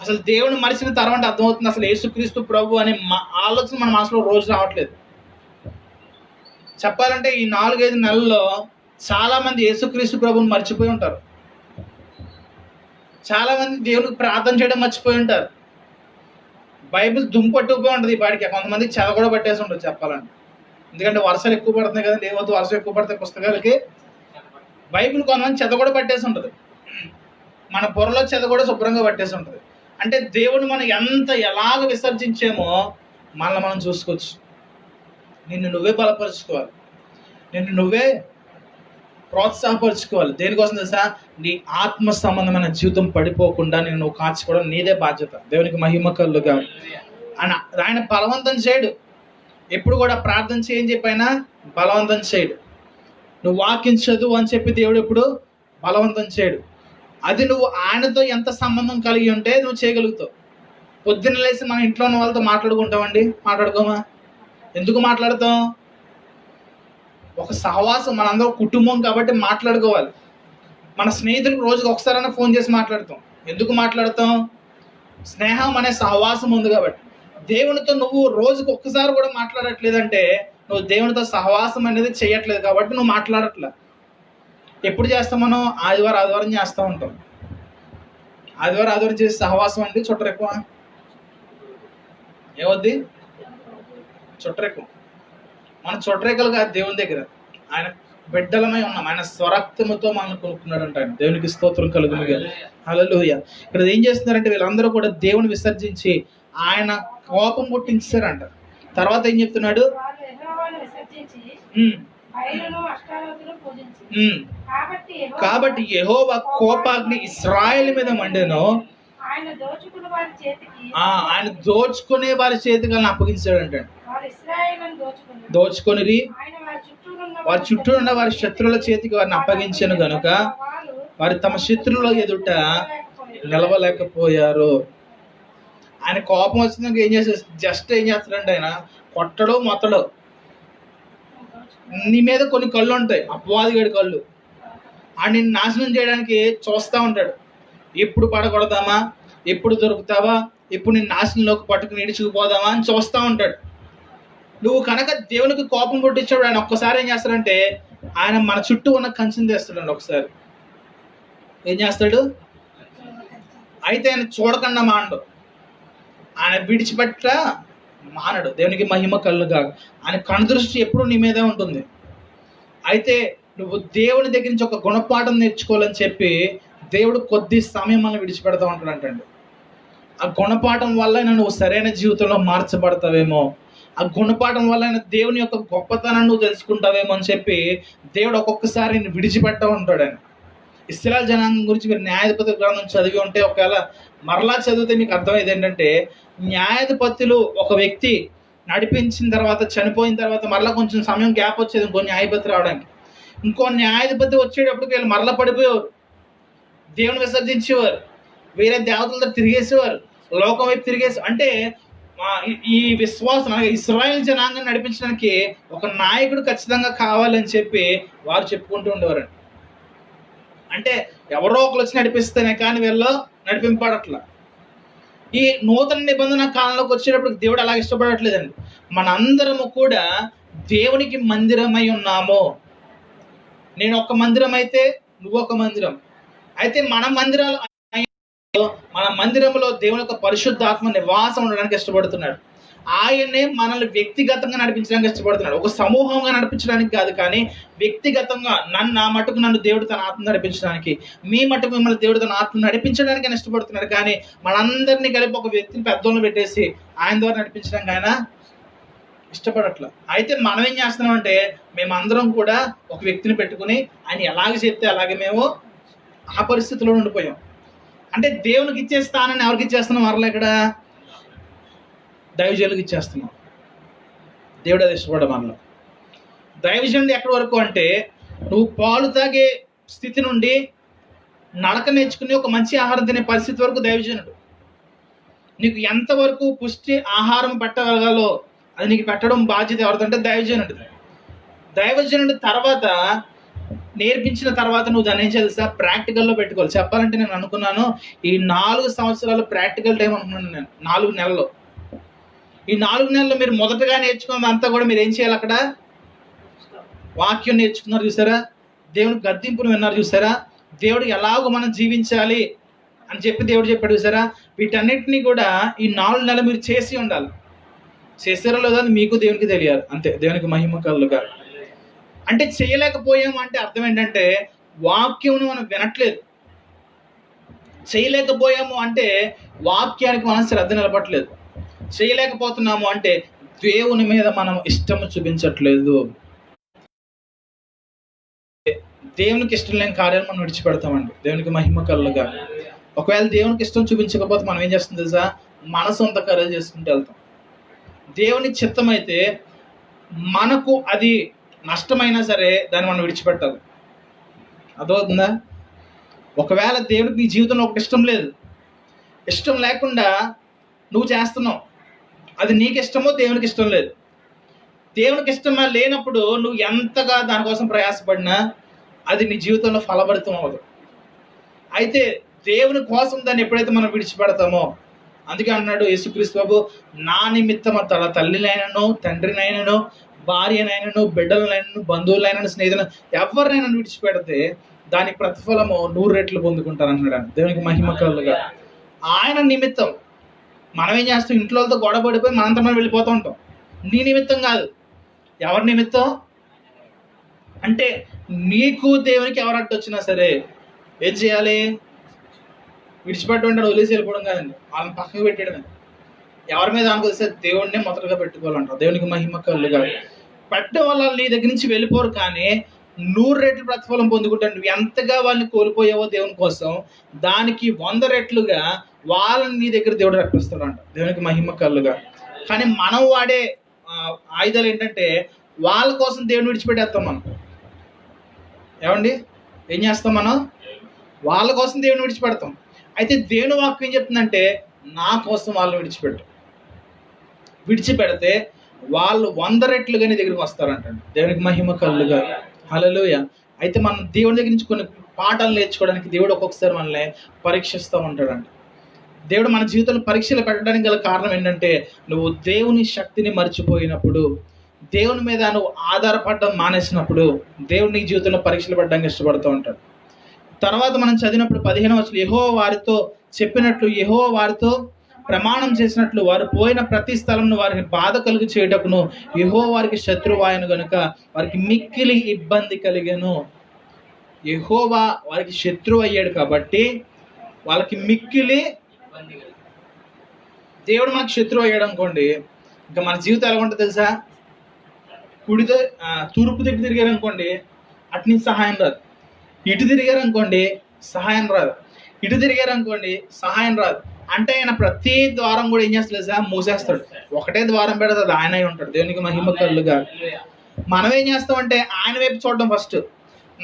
అసలు దేవుని మరిచిన తర్వాత అర్థమవుతుంది అసలు యేసుక్రీస్తు ప్రభు అనే ఆలోచన మన మనసులో రోజు రావట్లేదు. చెప్పాలంటే ఈ 4-5 నెలల్లో చాలా మంది యేసుక్రీస్తు ప్రభుని మర్చిపోయి ఉంటారు. చాలా మంది దేవునికి ప్రార్థన చేయడం మర్చిపోయి ఉంటారు. బైబిల్ దుంపట్టుకుపోయి ఉంటుంది ఈ పాటికి. కొంతమందికి చెద కూడా పట్టేసి ఉంటుంది చెప్పాలంటే. ఎందుకంటే వర్షాలు ఎక్కువ పడుతున్నాయి కదా, లేవద్దు వర్షం ఎక్కువ పడతాయి పుస్తకాలకి. బైబిల్ కొంతమంది చెద కూడా పట్టేసి ఉంటుంది. మన పొరలో చెద కూడా శుభ్రంగా పట్టేసి ఉంటుంది. అంటే దేవుడు మనం ఎలాగ విసర్జించామో మనల్ని మనం చూసుకోవచ్చు. నిన్ను నువ్వే బలపరుచుకోవాలి, నిన్ను నువ్వే ప్రోత్సాహపరుచుకోవాలి. దేనికోసం తెలుసా? నీ ఆత్మ సంబంధమైన జీవితం పడిపోకుండా నేను నువ్వు కాచుకోవడం నీదే బాధ్యత. దేవునికి మహిమ కలుగుగా. ఆయన బలవంతం చేయడు. ఎప్పుడు కూడా ప్రార్థన చేయని చెప్పైనా బలవంతం చేయడు. నువ్వు వాక్యం చదువు అని చెప్పి దేవుడు ఎప్పుడు బలవంతం చేయడు. అది నువ్వు ఆయనతో ఎంత సంబంధం కలిగి ఉంటే నువ్వు చేయగలుగుతావు. పొద్దున్న లేసి మన ఇంట్లో ఉన్న వాళ్ళతో మాట్లాడుకుంటామండి, మాట్లాడుకోమా? ఎందుకు మాట్లాడతాం? ఒక సహవాసం, మనందరూ కుటుంబం కాబట్టి మాట్లాడుకోవాలి. మన స్నేహితులకు రోజుకి ఒకసారైనా ఫోన్ చేసి మాట్లాడతాం. ఎందుకు మాట్లాడతాం? స్నేహం అనే సహవాసం ఉంది కాబట్టి. దేవునితో నువ్వు రోజుకి ఒక్కసారి కూడా మాట్లాడట్లేదంటే నువ్వు దేవునితో సహవాసం అనేది చేయట్లేదు కాబట్టి నువ్వు మాట్లాడట్లే. ఎప్పుడు చేస్తాం మనం? ఆదివారం చేస్తూ ఉంటాం. ఆదివారం చేసి సహవాసం అంటే చుట్టరెక్కువ ఏమవుద్ది? చుట్టరెక్కువ. మన చుట్టరేకలు కాదు దేవుని దగ్గర. ఆయన బిడ్డలమై ఉన్నాం. ఆయన స్వరక్తముతో మనల్ని కొనుక్కున్నాడంట. ఆయన దేవునికి స్తోత్రం కలుగునుగా. హల్లెలూయా. ఇక్కడ ఏం చేస్తున్నారంటే వీళ్ళందరూ కూడా దేవుని విసర్జించి ఆయన కోపం పుట్టించారంట. తర్వాత ఏం చెప్తున్నాడు? కాబట్టి యెహోవా కోపాగ్ని ఇశ్రాయేలు మీద మండెను, ఆయన దోచుకునే వారి చేతికి అప్పగించాడంట. దోచుకొని వారి చుట్టూ ఉన్న వారి శత్రువుల చేతికి వారిని అప్పగించాను గనుక వారు తమ శత్రువుల ఎదుట నిలవలేకపోయారు. ఆయన కోపం వచ్చినాక ఏం చేస్తాడంటే ఆయన కొట్టడో మొత్తడో. నీ మీద కొన్ని కళ్ళు ఉంటాయి, అపవాదిగాడి కళ్ళు. ఆయన నిన్ను నాశనం చేయడానికి చూస్తూ ఉంటాడు. ఎప్పుడు పడగొడదామా, ఎప్పుడు దొరుకుతావా, ఎప్పుడు నేను నాశనంలోకి పట్టుకుని ఇడిచుకుపోదామా అని చూస్తూ ఉంటాడు. నువ్వు కనుక దేవునికి కోపం పుట్టించాడు ఆయన ఒక్కసారి ఏం చేస్తాడంటే ఆయన మన చుట్టూ ఉన్న కంచెని తెస్తాడండి. ఒకసారి ఏం చేస్తాడు? అయితే ఆయన చూడకుండా మానడు, ఆయన విడిచిపెట్ట మానడు. దేవునికి మహిమ కలుగుగా. ఆయన కనుదృష్టి ఎప్పుడు నీ మీదే ఉంటుంది. అయితే నువ్వు దేవుని దగ్గర నుంచి ఒక గుణపాఠం నేర్చుకోవాలని చెప్పి దేవుడు కొద్ది సమయం మనం విడిచిపెడతా ఉంటాడంటండి. ఆ గుణపాఠం వల్ల నువ్వు సరైన జీవితంలో మార్చబడతావేమో, ఆ గుణపాఠం వల్ల దేవుని యొక్క గొప్పతనాన్ని నువ్వు తెలుసుకుంటావేమో అని చెప్పి దేవుడు ఒక్కొక్కసారి విడిచిపెడతా ఉంటాడు. ఆయన ఇశ్రాయేలు జనాంగం గురించి మీరు న్యాయాధిపతుల గ్రంథం చదివి ఉంటే, ఒకవేళ మరలా చదివితే మీకు అర్థమయ్యేది ఏంటంటే, న్యాయాధిపతులు ఒక వ్యక్తి నడిపించిన తర్వాత చనిపోయిన తర్వాత మరలా కొంచెం సమయం గ్యాప్ వచ్చేది ఇంకో న్యాయాధిపతి రావడానికి. ఇంకో న్యాయాధిపతి వచ్చేటప్పటికి వీళ్ళు మరలా పడిపోయేవారు, దేవుని విసర్జించేవారు, వేరే దేవతలతో తిరిగేసేవారు, లోకం వైపు తిరిగేసి. అంటే ఈ విశ్వాసం ఇశ్రాయేలు జనాంగాన్ని నడిపించడానికి ఒక నాయకుడు ఖచ్చితంగా కావాలని చెప్పి వారు చెప్పుకుంటూ ఉండేవారండి. అంటే ఎవరో ఒకరు వచ్చి నడిపిస్తేనే కానీ వీళ్ళు నడిపింపడట్లా. ఈ నూతన నిబంధన కాలంలోకి వచ్చేటప్పుడు దేవుడు అలా ఇష్టపడట్లేదండి. మనందరము కూడా దేవునికి మందిరమై ఉన్నాము. నేను ఒక మందిరం అయితే నువ్వు ఒక మందిరం అయితే, మన మందిరంలో దేవుని యొక్క పరిశుద్ధాత్మ నివాసం ఉండడానికి ఇష్టపడుతున్నాడు. ఆయనే మనల్ని వ్యక్తిగతంగా నడిపించడానికి ఇష్టపడుతున్నాడు. ఒక సమూహంగా నడిపించడానికి కాదు, కానీ వ్యక్తిగతంగా నా మటుకు నన్ను దేవుడు తన ఆత్మ నడిపించడానికి, మీ మటుకు మిమ్మల్ని దేవుడు తన ఆత్మ నడిపించడానికి ఆయన ఇష్టపడుతున్నాడు. కానీ మనందరినీ కలిపి ఒక వ్యక్తిని పెద్దోళ్ళని పెట్టేసి ఆయన ద్వారా నడిపించడానికి ఆయన ఇష్టపడట్ల. అయితే మనం ఏం చేస్తున్నాం అంటే, మేమందరం కూడా ఒక వ్యక్తిని పెట్టుకుని ఆయన ఎలాగ చెప్తే అలాగే మేము ఆ పరిస్థితిలో ఉండిపోయాం. అంటే దేవునికి ఇచ్చే స్థానాన్ని ఎవరికి ఇచ్చేస్తున్నాం? మరలా ఇక్కడ దైవజనులకు ఇచ్చేస్తున్నాం. దేవుడు అది ఇష్టపడ. మనలో దైవజనుడు ఎక్కడి వరకు అంటే, నువ్వు పాలు తాగే స్థితి నుండి నడక నేర్చుకుని ఒక మంచి ఆహారం తినే పరిస్థితి వరకు దైవజనుడు. నీకు ఎంతవరకు పుష్టి ఆహారం పెట్టగలగాలో అది నీకు పెట్టడం బాధ్యత ఎవరిదంటే దైవజనుడు. దైవజనుడు తర్వాత నేర్పించిన తర్వాత నువ్వు దాన్ని ఏం చేస్తా, ప్రాక్టికల్లో పెట్టుకోవాలి. చెప్పాలంటే నేను అనుకున్నాను, ఈ 4 సంవత్సరాలు ప్రాక్టికల్ టైం అనుకున్నాను నేను. 4 నెలలు. ఈ 4 నెలలు మీరు మొదటగా నేర్చుకున్నదంతా కూడా మీరు ఏం చేయాలి? అక్కడ వాక్యం నేర్చుకున్నారు చూసారా, దేవుని గద్దింపును విన్నారు చూసారా, దేవుడు ఎలాగో మనం జీవించాలి అని చెప్పి దేవుడు చెప్పాడు చూసారా. వీటన్నిటినీ కూడా ఈ 4 నెలలు మీరు చేసి ఉండాలి. చేసారో లేదో అని మీకు దేవునికి తెలియాలి. అంతే. దేవునికి మహిమ కలుగా. అంటే చేయలేకపోయాము అంటే అర్థం ఏంటంటే, వాక్యమును మనం వినట్లేదు. చేయలేకపోయాము అంటే వాక్యానికి మనం శ్రద్ధ నిలబట్టలేదు. చేయలేకపోతున్నాము అంటే దేవుని మీద మనం ఇష్టము చూపించట్లేదు. దేవునికి ఇష్టం లేని కార్యాలు మనం విడిచిపెడతామండి. దేవునికి మహిమ కలుగా. ఒకవేళ దేవునికి ఇష్టం చూపించకపోతే మనం ఏం చేస్తాం తెలుసా, మన సొంత కార్యాలు చేసుకుంటూ వెళ్తాం. దేవుని చిత్తం అయితే మనకు అది నష్టమైనా సరే దాన్ని మనం విడిచిపెట్టాలి. అర్థమవుతుందా? ఒకవేళ దేవుడికి నీ జీవితంలో ఒకటి ఇష్టం లేదు, ఇష్టం లేకుండా నువ్వు చేస్తున్నావు, అది నీకు ఇష్టమో దేవునికి ఇష్టం లేదు. దేవునికి ఇష్టం లేనప్పుడు నువ్వు ఎంతగా దానికోసం ప్రయాసపడినా అది నీ జీవితంలో ఫలభరితం అవ్వదు. అయితే దేవుని కోసం దాన్ని ఎప్పుడైతే మనం విడిచిపెడతామో, అందుకే అన్నాడు యేసుక్రీస్తు బాబు, నా నిమిత్తం తన తల్లినైనను, తండ్రినైనను, భార్యనైనను, బిడ్డలనైనను, బంధువులైనను, స్నేహితులను ఎవరినైనా విడిచిపెడితే దానికి ప్రతిఫలము 100 రెట్లు పొందుకుంటారన్నాడు. దేవునికి మహిమ కలుగా. ఆయన నిమిత్తం మనం ఏం చేస్తాం, ఇంట్లోతో గొడవ పడిపోయి మనంతా మనం వెళ్ళిపోతూ ఉంటాం. నీ నిమిత్తం కాదు. ఎవరి నిమిత్తం అంటే, నీకు దేవునికి ఎవరు అడ్డు వచ్చినా సరే ఏం చేయాలి? విడిచిపెట్టి ఉంటాడు, వదిలేసి వెళ్ళిపోవడం కాదండి, వాళ్ళని పక్కకు పెట్టేయడమే. ఎవరి మీద అనుకొస్తే దేవుడినే మొదటగా పెట్టుకోవాలంటారు. దేవునికి మహిమ కలుగా. పెట్టడం వల్ల నీ దగ్గర నుంచి వెళ్ళిపోరు, కానీ 100 రెట్లు ప్రతిఫలం పొందుకుంటాడు. నువ్వు ఎంతగా వాళ్ళని కోల్పోయావో దేవుని కోసం, దానికి 100 రెట్లుగా వాళ్ళని నీ దగ్గర దేవుడు రప్పిస్తాడంట. దేవునికి మహిమ కలుగా. కానీ మనం వాడే ఆయుధాలు ఏంటంటే, వాళ్ళ కోసం దేవుని విడిచిపెట్టేస్తాం. మనం ఏమండి ఏం చేస్తాం? మనం వాళ్ళ కోసం దేవుని విడిచిపెడతాం. అయితే దేవుని వాక్యం ఏం చెప్తుందంటే, నా కోసం వాళ్ళని విడిచిపెడితే వాళ్ళు 100 రెట్లుగా నీ దగ్గరికి వస్తారంట. దేవునికి మహిమ కలుగా. హల్లెలూయా. అయితే మనం దేవుని దగ్గర నుంచి కొన్ని పాఠాలు నేర్చుకోవడానికి దేవుడు ఒక్కొక్కసారి మనల్ని పరీక్షిస్తూ ఉంటాడంట. దేవుడు మన జీవితంలో పరీక్షలు పెట్టడానికి గల కారణం ఏంటంటే, నువ్వు దేవుని శక్తిని మర్చిపోయినప్పుడు, దేవుని మీద నువ్వు ఆధారపడడం మానేసినప్పుడు దేవుడు నీ జీవితంలో పరీక్షలు పెట్టడానికి ఇష్టపడుతూ ఉంటాడు. తర్వాత మనం చదివినప్పుడు 15వ వచనం, యెహోవా వారితో చెప్పినట్లు, యెహోవా వారితో ప్రమాణం చేసినట్లు, వారు పోయిన ప్రతి స్థలంలో వారిని బాధ కలుగు చేయటకును యెహోవా వారికి శత్రువాయను గనుక వారికి మిక్కిలి ఇబ్బంది కలిగెను. యెహోవా వారికి శత్రువు అయ్యాడు కాబట్టి వాళ్ళకి మిక్కిలి ఇబ్బంది కలిగింది. దేవుడు మనకు శత్రువు అయ్యాడు అనుకోండి, ఇంకా మన జీవితం ఎలా ఉంటుంది తెలుసా? తూర్పు తిరిగి తిరిగారు అనుకోండి, అటు నుంచి సహాయం రాదు. ఇటు తిరిగారు అనుకోండి సహాయం రాదు, ఇటు తిరిగారు అనుకోండి సహాయం రాదు. అంటే ఆయన ప్రతి ద్వారం కూడా ఏం చేస్తలేదు సార్, మూసేస్తాడు. ఒకటే ద్వారం పెడతాడు, ఆయన అయి ఉంటాడు. దేవునికి మహిమ కలుగుగా. మనం ఏం చేస్తామంటే ఆయన వైపు చూడడం ఫస్ట్,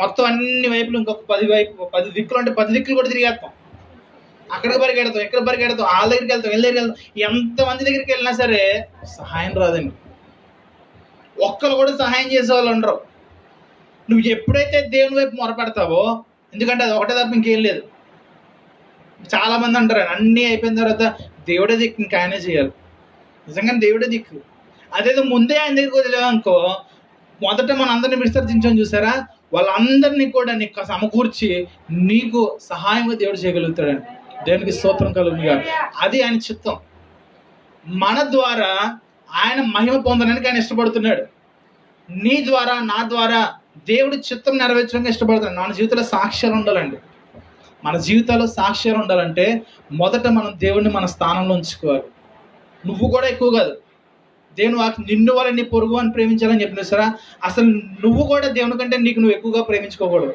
మొత్తం అన్ని వైపులు ఇంకొక 10 దిక్కులు అంటే 10 దిక్కులు కూడా తిరిగేస్తాం. అక్కడికి పరిగెడతాం, ఇక్కడ పరిగెడతాం, వాళ్ళ దగ్గరికి వెళ్తాం, వీళ్ళ దగ్గరికి వెళ్తాం. ఎంతమంది దగ్గరికి వెళ్ళినా సరే సహాయం రాదండి. ఒక్కరు కూడా సహాయం చేసే వాళ్ళు ఉండరు. నువ్వు ఎప్పుడైతే దేవుని వైపు మొరపెడతావో, ఎందుకంటే అది ఒకటే తప్ప ఇంకేం లేదు. చాలా మంది అంటారు అన్నీ అయిపోయిన తర్వాత దేవుడే దిక్కు, ఇంకా ఆయనే చేయాలి. నిజంగా దేవుడే దిక్కు. అదేదో ముందే ఆయన దగ్గరికి వదిలేవనుకో, మొదట మన అందరిని విసర్జించని చూసారా, వాళ్ళందరినీ కూడా నీకు సమకూర్చి నీకు సహాయంగా దేవుడు చేయగలుగుతాడని. దేవునికి స్తోత్రం కలుగుగా. అది ఆయన చిత్తం. మన ద్వారా ఆయన మహిమ పొందడానికి ఆయన ఇష్టపడుతున్నాడు. నీ ద్వారా నా ద్వారా దేవుడి చిత్తం నెరవేర్చడానికి ఇష్టపడుతున్నాడు. మన జీవితంలో సాక్ష్యాలు ఉండాలండి. మన జీవితాల్లో సాక్ష్యాలు ఉండాలంటే మొదట మనం దేవుడిని మన స్థానంలో ఉంచుకోవాలి. నువ్వు కూడా ఎక్కువ కాదు, దేవుని వాకి నిన్ను వాళ్ళని నీ పొరుగు అని ప్రేమించాలని చెప్పిన సరే, అసలు నువ్వు కూడా దేవుని కంటే నీకు నువ్వు ఎక్కువగా ప్రేమించుకోకూడదు.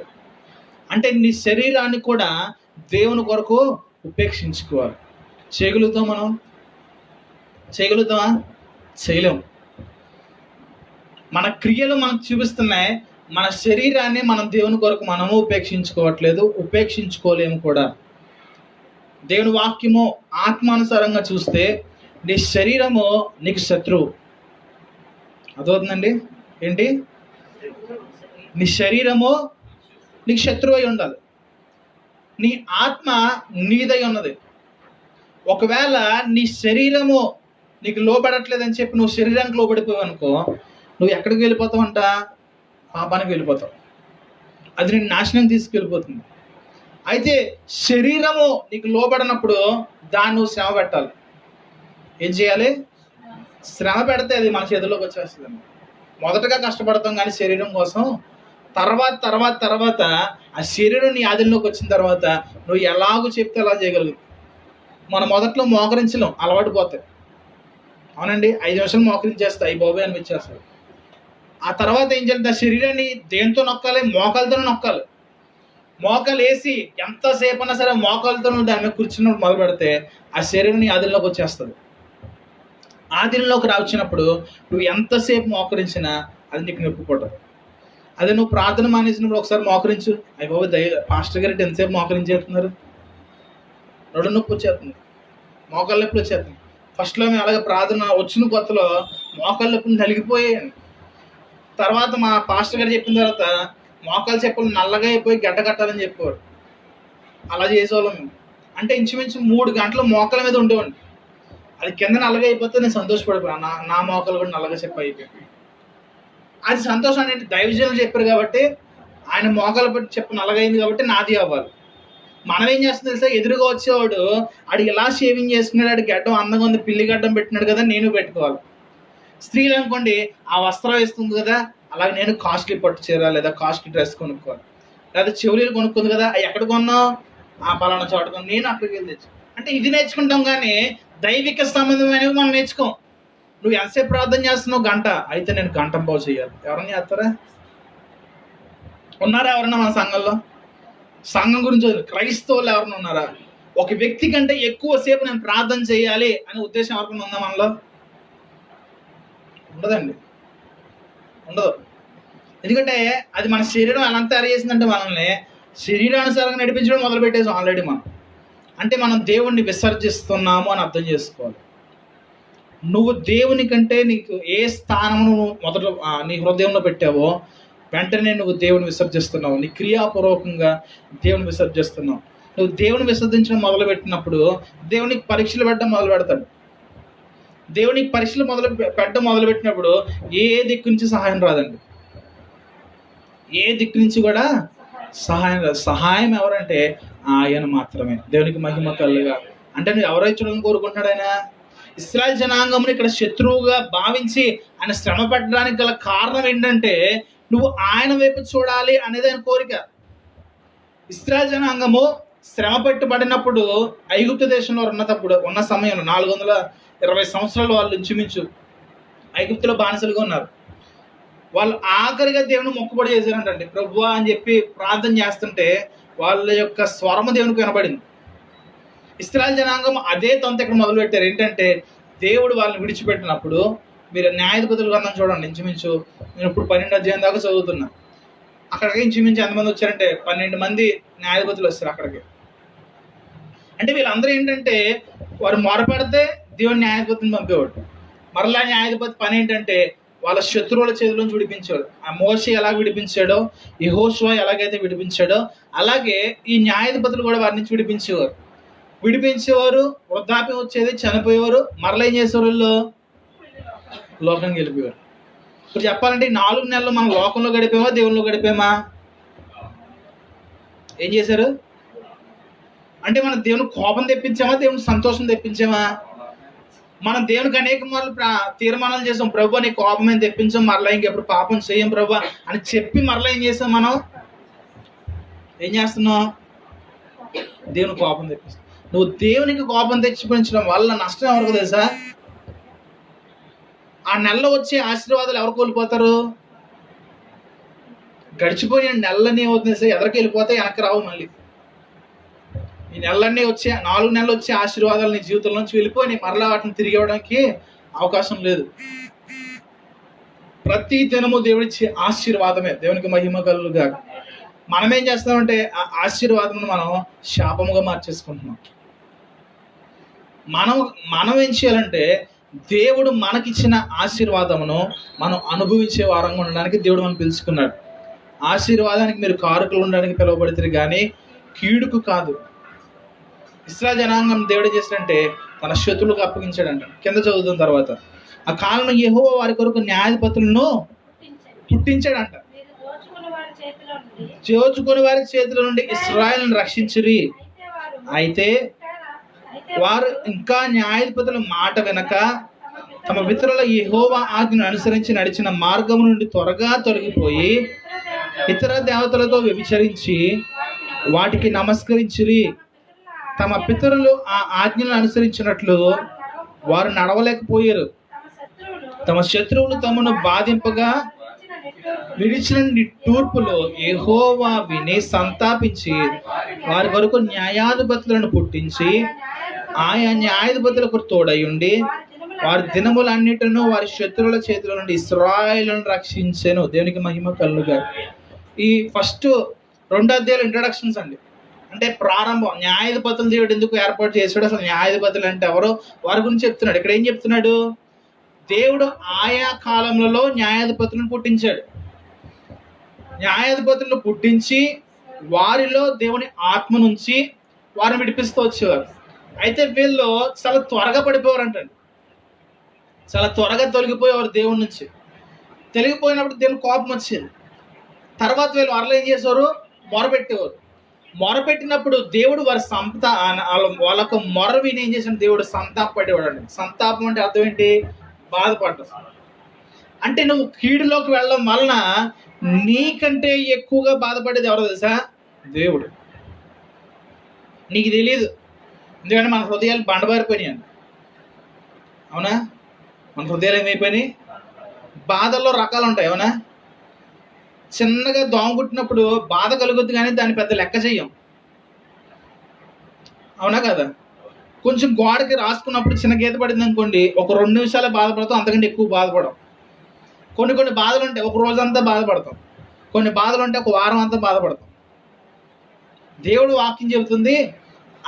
అంటే నీ శరీరాన్ని కూడా దేవుని కొరకు ఉపేక్షించుకోవాలి. చేయగలుగుతాం మనం? చేయగలుగుతామా? చేయలేము. మన క్రియలు మనకు చూపిస్తున్నాయి, మన శరీరాన్ని మనం దేవుని కొరకు మనము ఉపేక్షించుకోవట్లేదు, ఉపేక్షించుకోలేము కూడా. దేవుని వాక్యము ఆత్మానుసారంగా చూస్తే నీ శరీరము నీకు శత్రువు. అదవుతుందండి ఏంటి? నీ శరీరము నీకు శత్రువు అయి ఉండాలి. నీ ఆత్మ నీదై ఉన్నది. ఒకవేళ నీ శరీరము నీకు లోబడట్లేదని చెప్పి నువ్వు శరీరానికి లోబడిపోయావు అనుకో, నువ్వు ఎక్కడికి వెళ్ళిపోతావు అంట? పాపానికి వెళ్ళిపోతావు. అది నేను నాశనం తీసుకెళ్ళిపోతుంది. అయితే శరీరము నీకు లోబడినప్పుడు దాన్ని నువ్వు శ్రమ పెట్టాలి. ఏం చేయాలి? శ్రమ పెడితే అది మన చేతుల్లోకి వచ్చేస్తుంది. మొదటగా కష్టపడతాం కానీ శరీరం కోసం, తర్వాత ఆ శరీరం నీ ఆధీనంలోకి వచ్చిన తర్వాత నువ్వు ఎలాగో చెప్తే అలా చేయగలుగుతావు. మనం మొదట్లో మోకరించలేం, అలవాటు పోతాయి. అవునండి, 5 నిమిషాలు మోకరించేస్తాయి, అయ్యి బాబోయ్ అనిపించేస్తాయి. ఆ తర్వాత ఏం చేయాలి? ఆ శరీరాన్ని దేంతో నొక్కాలి? మోకాలతోనే నొక్కాలి. మోకాలు వేసి ఎంతసేపు అన్నా సరే మోకాలతో నువ్వు దాని మీద కూర్చున్నప్పుడు మొదలు పెడితే ఆ శరీరం నీ ఆధీనంలోకి వచ్చేస్తుంది. ఆధీనంలోకి రావచ్చినప్పుడు నువ్వు ఎంతసేపు మోకరించినా అది నీకు నొప్పి పుట్టదు. అదే నువ్వు ప్రార్థన మానేసినప్పుడు ఒకసారి మోకరించు, అయ్యి బాబు పాస్టర్ గారు ఎంతసేపు మోకరించేస్తున్నారు, నడు నొప్పి వచ్చేస్తుంది, మోకాళ్ళ నొప్పులు వచ్చేస్తుంది. ఫస్ట్లో మేము అలాగే ప్రార్థన వచ్చిన కొత్తలో మోకాళ్ళ నొప్పులు నలిగిపోయాయి. తర్వాత మా పాస్టర్ గారు చెప్పిన తర్వాత మోకాలు చెప్పులు నల్లగా అయిపోయి గడ్డ కట్టాలని చెప్పేవాడు. అలా చేసేవాళ్ళం మేము. అంటే ఇంచుమించు 3 గంటలు మోకాల మీద ఉండేవాడిని. అది కింద నల్లగా అయిపోతే నేను సంతోషపడిపోయాను. నా మోకాలు కూడా నల్లగా చెప్పి అయిపోయాయి. అది సంతోషం అనేది దైవజనులు చెప్పారు కాబట్టి, ఆయన మోకాలు పెట్టి చెప్పు నల్లగైంది కాబట్టి నాది అవ్వాలి. మనం ఏం చేస్తుంది తెలుసా? ఎదురుగా వచ్చేవాడు ఆడు ఎలా షేవింగ్ చేసుకున్నాడు, ఆడు గడ్డం అందంగా ఉంది, పిల్లి గడ్డం పెట్టినాడు కదా, నేను పెట్టుకోవాలి. స్త్రీలు అనుకోండి, ఆ వస్త్రం వేస్తుంది కదా, అలాగే నేను కాస్ట్లీ పట్టు చీర లేదా కాస్ట్లీ డ్రెస్ కొనుక్కోవాలి, లేదా చెవులీలు కొనుక్కుంది కదా, అవి ఎక్కడ కొన్నావు? ఆ పలానా చోట కొన్నా, నేను అక్కడికి వెళ్ళి తెచ్చు. అంటే ఇది నేర్చుకుంటాం కానీ దైవిక సంబంధమైనవి మనం నేర్చుకోం. నువ్వు ఎంతసేపు ప్రార్థన చేస్తున్నావు? గంట. అయితే నేను గంట పావు చేయాలి. ఎవరన్నా చేస్తారా? ఉన్నారా ఎవరన్నా మన సంఘంలో? సంఘం గురించి క్రైస్తవులు ఎవరన్నా ఉన్నారా? ఒక వ్యక్తి కంటే ఎక్కువసేపు నేను ప్రార్థన చేయాలి అనే ఉద్దేశం ఎవరికన్నా ఉందా మనలో? ఉండదండి, ఉండదు. ఎందుకంటే అది మన శరీరం ఎలా తయారు చేసిందంటే మనల్ని శరీరానుసారంగా నడిపించడం మొదలు పెట్టేసాం ఆల్రెడీ మనం. అంటే మనం దేవుణ్ణి విసర్జిస్తున్నాము అని అర్థం చేసుకోవాలి. నువ్వు దేవుని కంటే నీకు ఏ స్థానము మొదట నీ హృదయంలో పెట్టావో వెంటనే నువ్వు దేవుని విసర్జిస్తున్నావు. నీ క్రియాపూర్వకంగా దేవుని విసర్జిస్తున్నావు. నువ్వు దేవుని విసర్జించడం మొదలుపెట్టినప్పుడు దేవునికి పరీక్షలు పెట్టడం మొదలు పెడతాడు. దేవునికి పరీక్షలు పెట్టడం మొదలుపెట్టినప్పుడు ఏ దిక్కు నుంచి సహాయం రాదండి. ఏ దిక్కు నుంచి కూడా సహాయం రాదు. సహాయం ఎవరంటే ఆయన మాత్రమే. దేవునికి మహిమ కలుగా. అంటే నువ్వు ఎవరైతే చూడాలని కోరుకుంటున్నాడు ఆయన? ఇశ్రాయేలు జనాంగమును ఇక్కడ శత్రువుగా భావించి ఆయన శ్రమ పెట్టడానికి గల కారణం ఏంటంటే నువ్వు ఆయన వైపు చూడాలి అనేది ఆయన కోరిక. ఇశ్రాయేలు జనాంగము శ్రమ పెట్టుబడినప్పుడు ఐగుప్తు దేశంలో ఉన్న సమయంలో 420 సంవత్సరాలు వాళ్ళు ఇంచుమించు ఐగుప్తులో బానిసలుగా ఉన్నారు. వాళ్ళు ఆఖరిగా దేవుని మొక్కుబడి చేశారంటండి. ప్రభువా అని చెప్పి ప్రార్థన చేస్తుంటే వాళ్ళ యొక్క స్వరము దేవునికి వినబడింది. ఇశ్రాయేలు జనాంగం అదే తొంత ఇక్కడ మొదలుపెట్టారు. ఏంటంటే దేవుడు వాళ్ళని విడిచిపెట్టినప్పుడు, మీరు న్యాయాధిపతుల గ్రంథం చూడండి, ఇంచుమించు నేను ఇప్పుడు 12వ అధ్యాయం దాకా చదువుతున్నా. అక్కడికి ఇంచుమించు ఎంతమంది వచ్చారంటే 12 మంది న్యాయాధిపతులు వస్తారు అక్కడికి. అంటే వీళ్ళందరూ ఏంటంటే వారు మొరపెడితే దేవుని న్యాయాధిపతిని పంపేవాడు. మరలా న్యాయాధిపతి పని ఏంటంటే వాళ్ళ శత్రువుల చేతుల నుంచి విడిపించాడు. ఆ మోషే ఎలా విడిపించాడో, యెహోషువ ఎలాగైతే విడిపించాడో, అలాగే ఈ న్యాయాధిపతులు కూడా వారి నుంచి విడిపించేవారు. వృద్ధాప్యం వచ్చేది, చనిపోయేవారు, మరలా ఏం చేసేవారు, వీళ్ళు లోకానికి వెళ్ళిపోయారు. ఇప్పుడు చెప్పాలంటే 4 నెలలు మనం లోకంలో గడిపామా, దేవుల్లో గడిపామా? ఏం చేశారు అంటే మనం దేవుని కోపం తెప్పించామా, దేవుని సంతోషం తెప్పించామా? మనం దేవునికి అనేక మార్లు తీర్మానాలు చేసాం, ప్రభు నీ కోపం ఏం తెప్పించాం, మరలా ఇంకెప్పుడు పాపం చేయం ప్రభు అని చెప్పి మరలా ఏం చేసాం, మనం ఏం చేస్తున్నాం, దేవుని కోపం తెప్పిస్తాం. నువ్వు దేవునికి కోపం తెచ్చిపించడం వల్ల నష్టం ఎవరికి తెలుసా? ఆ నెలలో వచ్చే ఆశీర్వాదాలు ఎవరు కోల్పోతారు? గడిచిపోయిన నెలలన్నీ అవుతుంది సార్, ఎదరికి వెళ్ళిపోతే వెనక్కి రావు. మళ్ళీ ఈ నెలలన్నీ వచ్చే 4 నెలలు వచ్చే ఆశీర్వాదాలు నీ జీవితంలో నుంచి వెళ్ళిపోయి మరలా వాటిని తిరిగి ఇవ్వడానికి అవకాశం లేదు. ప్రతి దినము దేవుడిచ్చే ఆశీర్వాదమే, దేవునికి మహిమ కలుగుగా. మనం ఏం చేస్తామంటే ఆ ఆశీర్వాదం మనం శాపముగా మార్చేసుకుంటున్నాం. మనం ఏం చేయాలంటే దేవుడు మనకిచ్చిన ఆశీర్వాదమును మనం అనుభవించే వారంగా ఉండడానికి దేవుడు మనం పిలుచుకున్నాడు. ఆశీర్వాదానికి మీరు కారకులు ఉండడానికి పిలువబడతారు కానీ కీడుకు కాదు. ఇశ్రాయేలు జనాంగం దేవుడు చేసినంటే తన శత్రువులకు అప్పగించాడంట. కింద చదువుతున్న తర్వాత, ఆ కాలంలో యెహోవా వారి కొరకు న్యాయాధిపతులను పుట్టించాడంట. దోచుకొని వారి చేతుల నుండి ఇశ్రాయేలును రక్షించిరి. అయితే వారు ఇంకా న్యాయాధిపతుల మాట వెనక తమ పితరుల యెహోవా ఆజ్ఞను అనుసరించి నడిచిన మార్గం నుండి త్వరగా తొలగిపోయి ఇతర దేవతలతో వ్యభిచరించి వాటికి నమస్కరించిరి. తమ పితరులు ఆ ఆజ్ఞలను అనుసరించినట్లు వారు నడవలేకపోయారు. తమ శత్రువులు తమను బాధింపగా విడిచిన నిట్టూర్పులో యెహోవా విని సంతాపించి వారి కొరకు న్యాయాధిపతులను పుట్టించి ఆయా న్యాయాధిపతులకు తోడయుండి వారి దినములన్నిటిను వారి శత్రువుల చేతుల నుండి ఇశ్రాయేలును రక్షించెను. దేవునికి మహిమ కలుగుగా. ఈ ఫస్ట్ 2 అధ్యాయాలు ఇంట్రడక్షన్స్ అండి, అంటే ప్రారంభం. న్యాయాధిపతులు దేవుడు ఎందుకు ఏర్పాటు చేశాడు, అసలు న్యాయాధిపతులు అంటే ఎవరో వారి గురించి చెప్తున్నాడు. ఇక్కడ ఏం చెప్తున్నాడు? దేవుడు ఆయా కాలంలో న్యాయాధిపతులను పుట్టించాడు. న్యాయాధిపతులను పుట్టించి వారిలో దేవుని ఆత్మ నుంచి వారిని విడిపిస్తూ వచ్చేవారు. అయితే వీళ్ళు చాలా త్వరగా పడిపోయారు అంటండి, చాలా త్వరగా తొలగిపోయేవారు దేవుడి నుంచి. తొలగిపోయినప్పుడు దేవుని కోపం వచ్చేది. తర్వాత వీళ్ళు వారిలో ఏం చేసేవారు, మొరపెట్టేవారు. మొరపెట్టినప్పుడు దేవుడు వారి వాళ్ళకు మొర విని ఏం చేసిన దేవుడు సంతాపపడేవాడు అండి. సంతాపం అంటే అర్థం ఏంటి? బాధపడ్డం. అంటే నువ్వు కీడులోకి వెళ్ళడం వలన నీకంటే ఎక్కువగా బాధపడేది ఎవరో తెలుసా? దేవుడు. నీకు తెలియదు, ఎందుకంటే మన హృదయాలు బండబారిపోయినాయి అండి. అవునా? మన హృదయాలు ఏమైపోయినాయి? బాధల్లో రకాలు ఉంటాయి. అవునా? చిన్నగా దోమ కుట్టినప్పుడు బాధ కలుగుద్ది కానీ దాన్ని పెద్ద లెక్క చెయ్యం. అవునా కదా? కొంచెం గోడకి రాసుకున్నప్పుడు చిన్న గీత పడింది అనుకోండి, ఒక 2 నిమిషాలే బాధపడతాం, అంతకంటే ఎక్కువ బాధపడం. కొన్ని బాధలు ఉంటాయి, ఒక రోజంతా బాధపడతాం. కొన్ని బాధలు ఉంటే ఒక వారం అంతా బాధపడతాం. దేవుడు వాక్యం చెబుతుంది,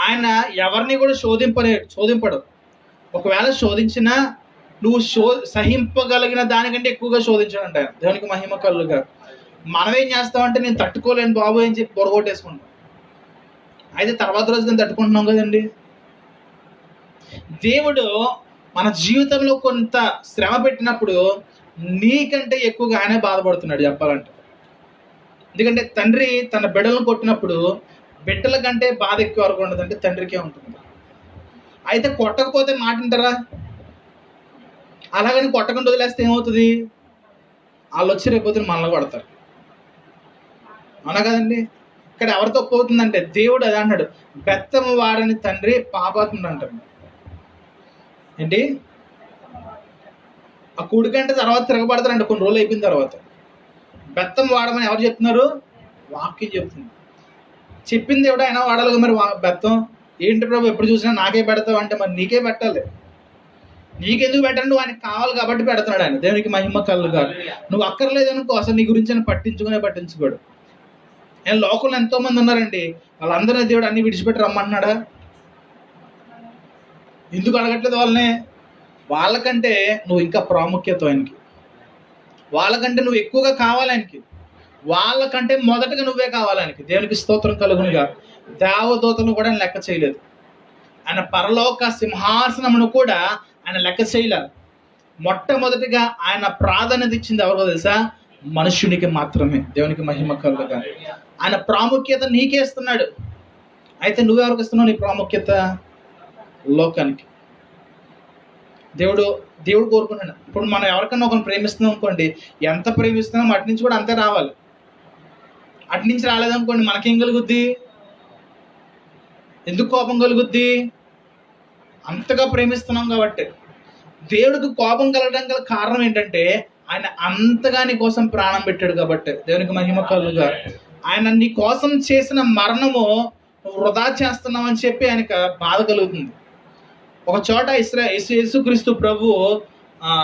ఆయన ఎవరిని కూడా శోధింపడు. ఒకవేళ శోధించినా నువ్వు సహింపగలిగిన దానికంటే ఎక్కువగా శోధించాడంట. దేవునికి మహిమ కలుగుగా. మనం ఏం చేస్తామంటే నేను తట్టుకోలేను బాబు అని చెప్పి పొరగొట్టేసుకుంటాం. అయితే తర్వాత రోజు నేను తట్టుకుంటున్నాం కదండి. దేవుడు మన జీవితంలో కొంత శ్రమ పెట్టినప్పుడు నీకంటే ఎక్కువగా ఆయనే బాధపడుతున్నాడు చెప్పాలంటే. ఎందుకంటే తండ్రి తన బిడ్డలను కొట్టినప్పుడు బిడ్డల కంటే బాధ ఎక్కువ వరకు ఉండదంటే తండ్రికే ఉంటుంది. అయితే కొట్టకపోతే మాట వింటారా? అలాగని కొట్టకుండా వదిలేస్తే ఏమవుతుంది? వాళ్ళు వచ్చి రేపొద్దున మనల్ని కొడతారు. అవునా కదండి? ఇక్కడ ఎవరు తప్పు అవుతుందంటే దేవుడు అదే అంటాడు, బెత్తము వాడని తండ్రి పాపాత్ముడు అంటాడు. ఏంటి? ఆ 1 గంట తర్వాత తిరగబడతారంట కొన్ని రోజులు అయిపోయిన తర్వాత. బెత్తం వాడమని ఎవరు చెప్తున్నారు? వాక్యం చెప్తుంది. చెప్పింది దేవుడు అయినా వాడాలి మరి బెత్తం. ఏంటి ప్రభు ఎప్పుడు చూసినా నాకే పెడతావు అంటే మరి నీకే పెట్టాలి. నీకెందుకు పెట్టండి? నువ్వు ఆయనకు కావాలి కాబట్టి పెడుతున్నాడు ఆయన. దేవునికి మహిమ కలుగుగా. నువ్వు అక్కర్లేదనుకో అసలు నీ గురించి ఆయన పట్టించుకోడు. నేను లోకంలో ఎంతో మంది ఉన్నారండి, వాళ్ళందరూ దేవుడు అన్ని విడిచిపెట్టి రమ్మంటున్నాడా? ఎందుకు అడగట్లేదు వాళ్ళని? వాళ్ళకంటే నువ్వు ఇంకా ప్రాముఖ్యత ఆయనకి, వాళ్ళకంటే నువ్వు ఎక్కువగా కావాలి ఆయనకి, వాళ్ళకంటే మొదటగా నువ్వే కావాలి ఆయనకి. దేవునికి స్తోత్రం కలుగునుగా. దేవదూతను కూడా ఆయన లెక్క చేయలేదు. ఆయన పరలోక సింహాసనమును కూడా ఆయన లెక్క చేయలేదు. మొట్టమొదటిగా ఆయన ప్రాధాన్యత ఇచ్చింది ఎవరికో తెలుసా? మనుష్యునికి మాత్రమే. దేవునికి మహిమ కలుగుగా. ఆయన ప్రాముఖ్యత నీకే ఇస్తున్నాడు. అయితే నువ్వెవరికి ఇస్తున్నావు నీ ప్రాముఖ్యత? లోకానికి. దేవుడు కోరుకున్నాడు. ఇప్పుడు మనం ఎవరికన్నా ఒకరిని ప్రేమిస్తున్నాం అనుకోండి, ఎంత ప్రేమిస్తున్నాం అటు నుంచి కూడా అంతే రావాలి. అటు నుంచి రాలేదనుకోండి మనకేం కలుగుద్ది? ఎందుకు కోపం కలుగుద్ది? అంతగా ప్రేమిస్తున్నాం కాబట్టి. దేవుడికి కోపం కలగడం గల కారణం ఏంటంటే ఆయన అంతగా నీ కోసం ప్రాణం పెట్టాడు కాబట్టి. దేవునికి మహిమ కలుగుగా. ఆయన నీ కోసం చేసిన మరణము వృధా చేస్తున్నావు అని చెప్పి ఆయనకు బాధ కలుగుతుంది. ఒక చోట యేసుక్రీస్తు ప్రభు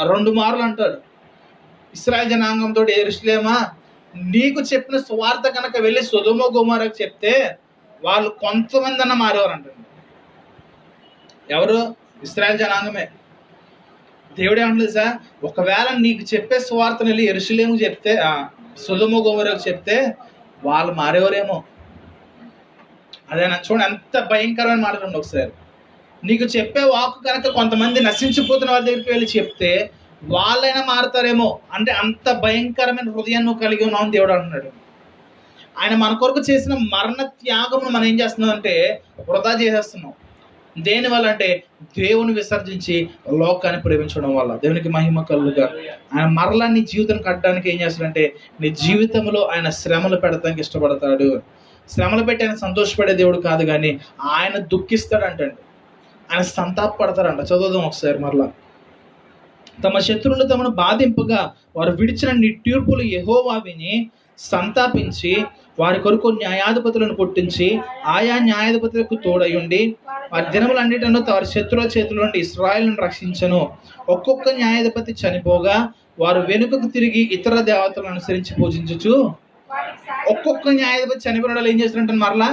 2 మార్లు అంటాడు, ఇశ్రాయేల్ జనాంగంతో, యెరూషలేమా నీకు చెప్పిన సువార్త కనుక వెళ్ళి సొదొమ గొమొర్రాకు చెప్తే వాళ్ళు కొంతమంది అన్న మారేవారు అంటాడు. ఎవరు? ఇశ్రాయేల్ జనాంగమే. దేవుడు ఏమంటుంది సార్, ఒకవేళ నీకు చెప్పే సువార్తను వెళ్ళి యెరూషలేము చెప్తే, సొదొమ గొమొర్రాకు చెప్తే వాళ్ళు మారేవారేమో. అదేనా? చూడండి ఎంత భయంకరమైన మాట. ఒకసారి నీకు చెప్పే వాక్కు కనుక కొంతమంది నశించిపోతున్న వాళ్ళ దగ్గరికి వెళ్ళి చెప్తే వాళ్ళైనా మారుతారేమో. అంటే అంత భయంకరమైన హృదయాన్ని నువ్వు కలిగి ఉన్నావు అని దేవుడు అంటున్నాడు. ఆయన మన కొరకు చేసిన మరణ త్యాగమును మనం ఏం చేస్తున్నాం అంటే వృధా చేసేస్తున్నాం. దేనివల్ల అంటే దేవుని విసర్జించి లోకాన్ని ప్రేమించడం వల్ల. దేవునికి మహిమ కలుగుగా. ఆయన మరలా నీ జీవితం కట్టడానికి ఏం చేస్తాడంటే నీ జీవితంలో ఆయన శ్రమలు పెడతానికి ఇష్టపడతాడు. శ్రమలు పెట్టి ఆయన సంతోషపడే దేవుడు కాదు, కానీ ఆయన దుఃఖిస్తాడంటండి, ఆయన సంతాపపడతారంట. చదువుదాం ఒకసారి మరలా. తమ శత్రువులు తమను బాధింపగా వారు విడిచిన నిట్టూర్పులు యెహోవా విని సంతాపించి వారి కొరకు న్యాయాధిపతులను పుట్టించి ఆయా న్యాయాధిపతులకు తోడయుండి వారి దినములన్నిటిను వారి శత్రువుల చేతుల నుండి ఇశ్రాయేలును రక్షించను. ఒక్కొక్క న్యాయాధిపతి చనిపోగా వారు వెనుకకు తిరిగి ఇతర దేవతలను అనుసరించి పూజించుచు. ఒక్కొక్క న్యాయాధిపతి చనిపోయిన వాళ్ళు ఏం చేస్తారంటే మరలా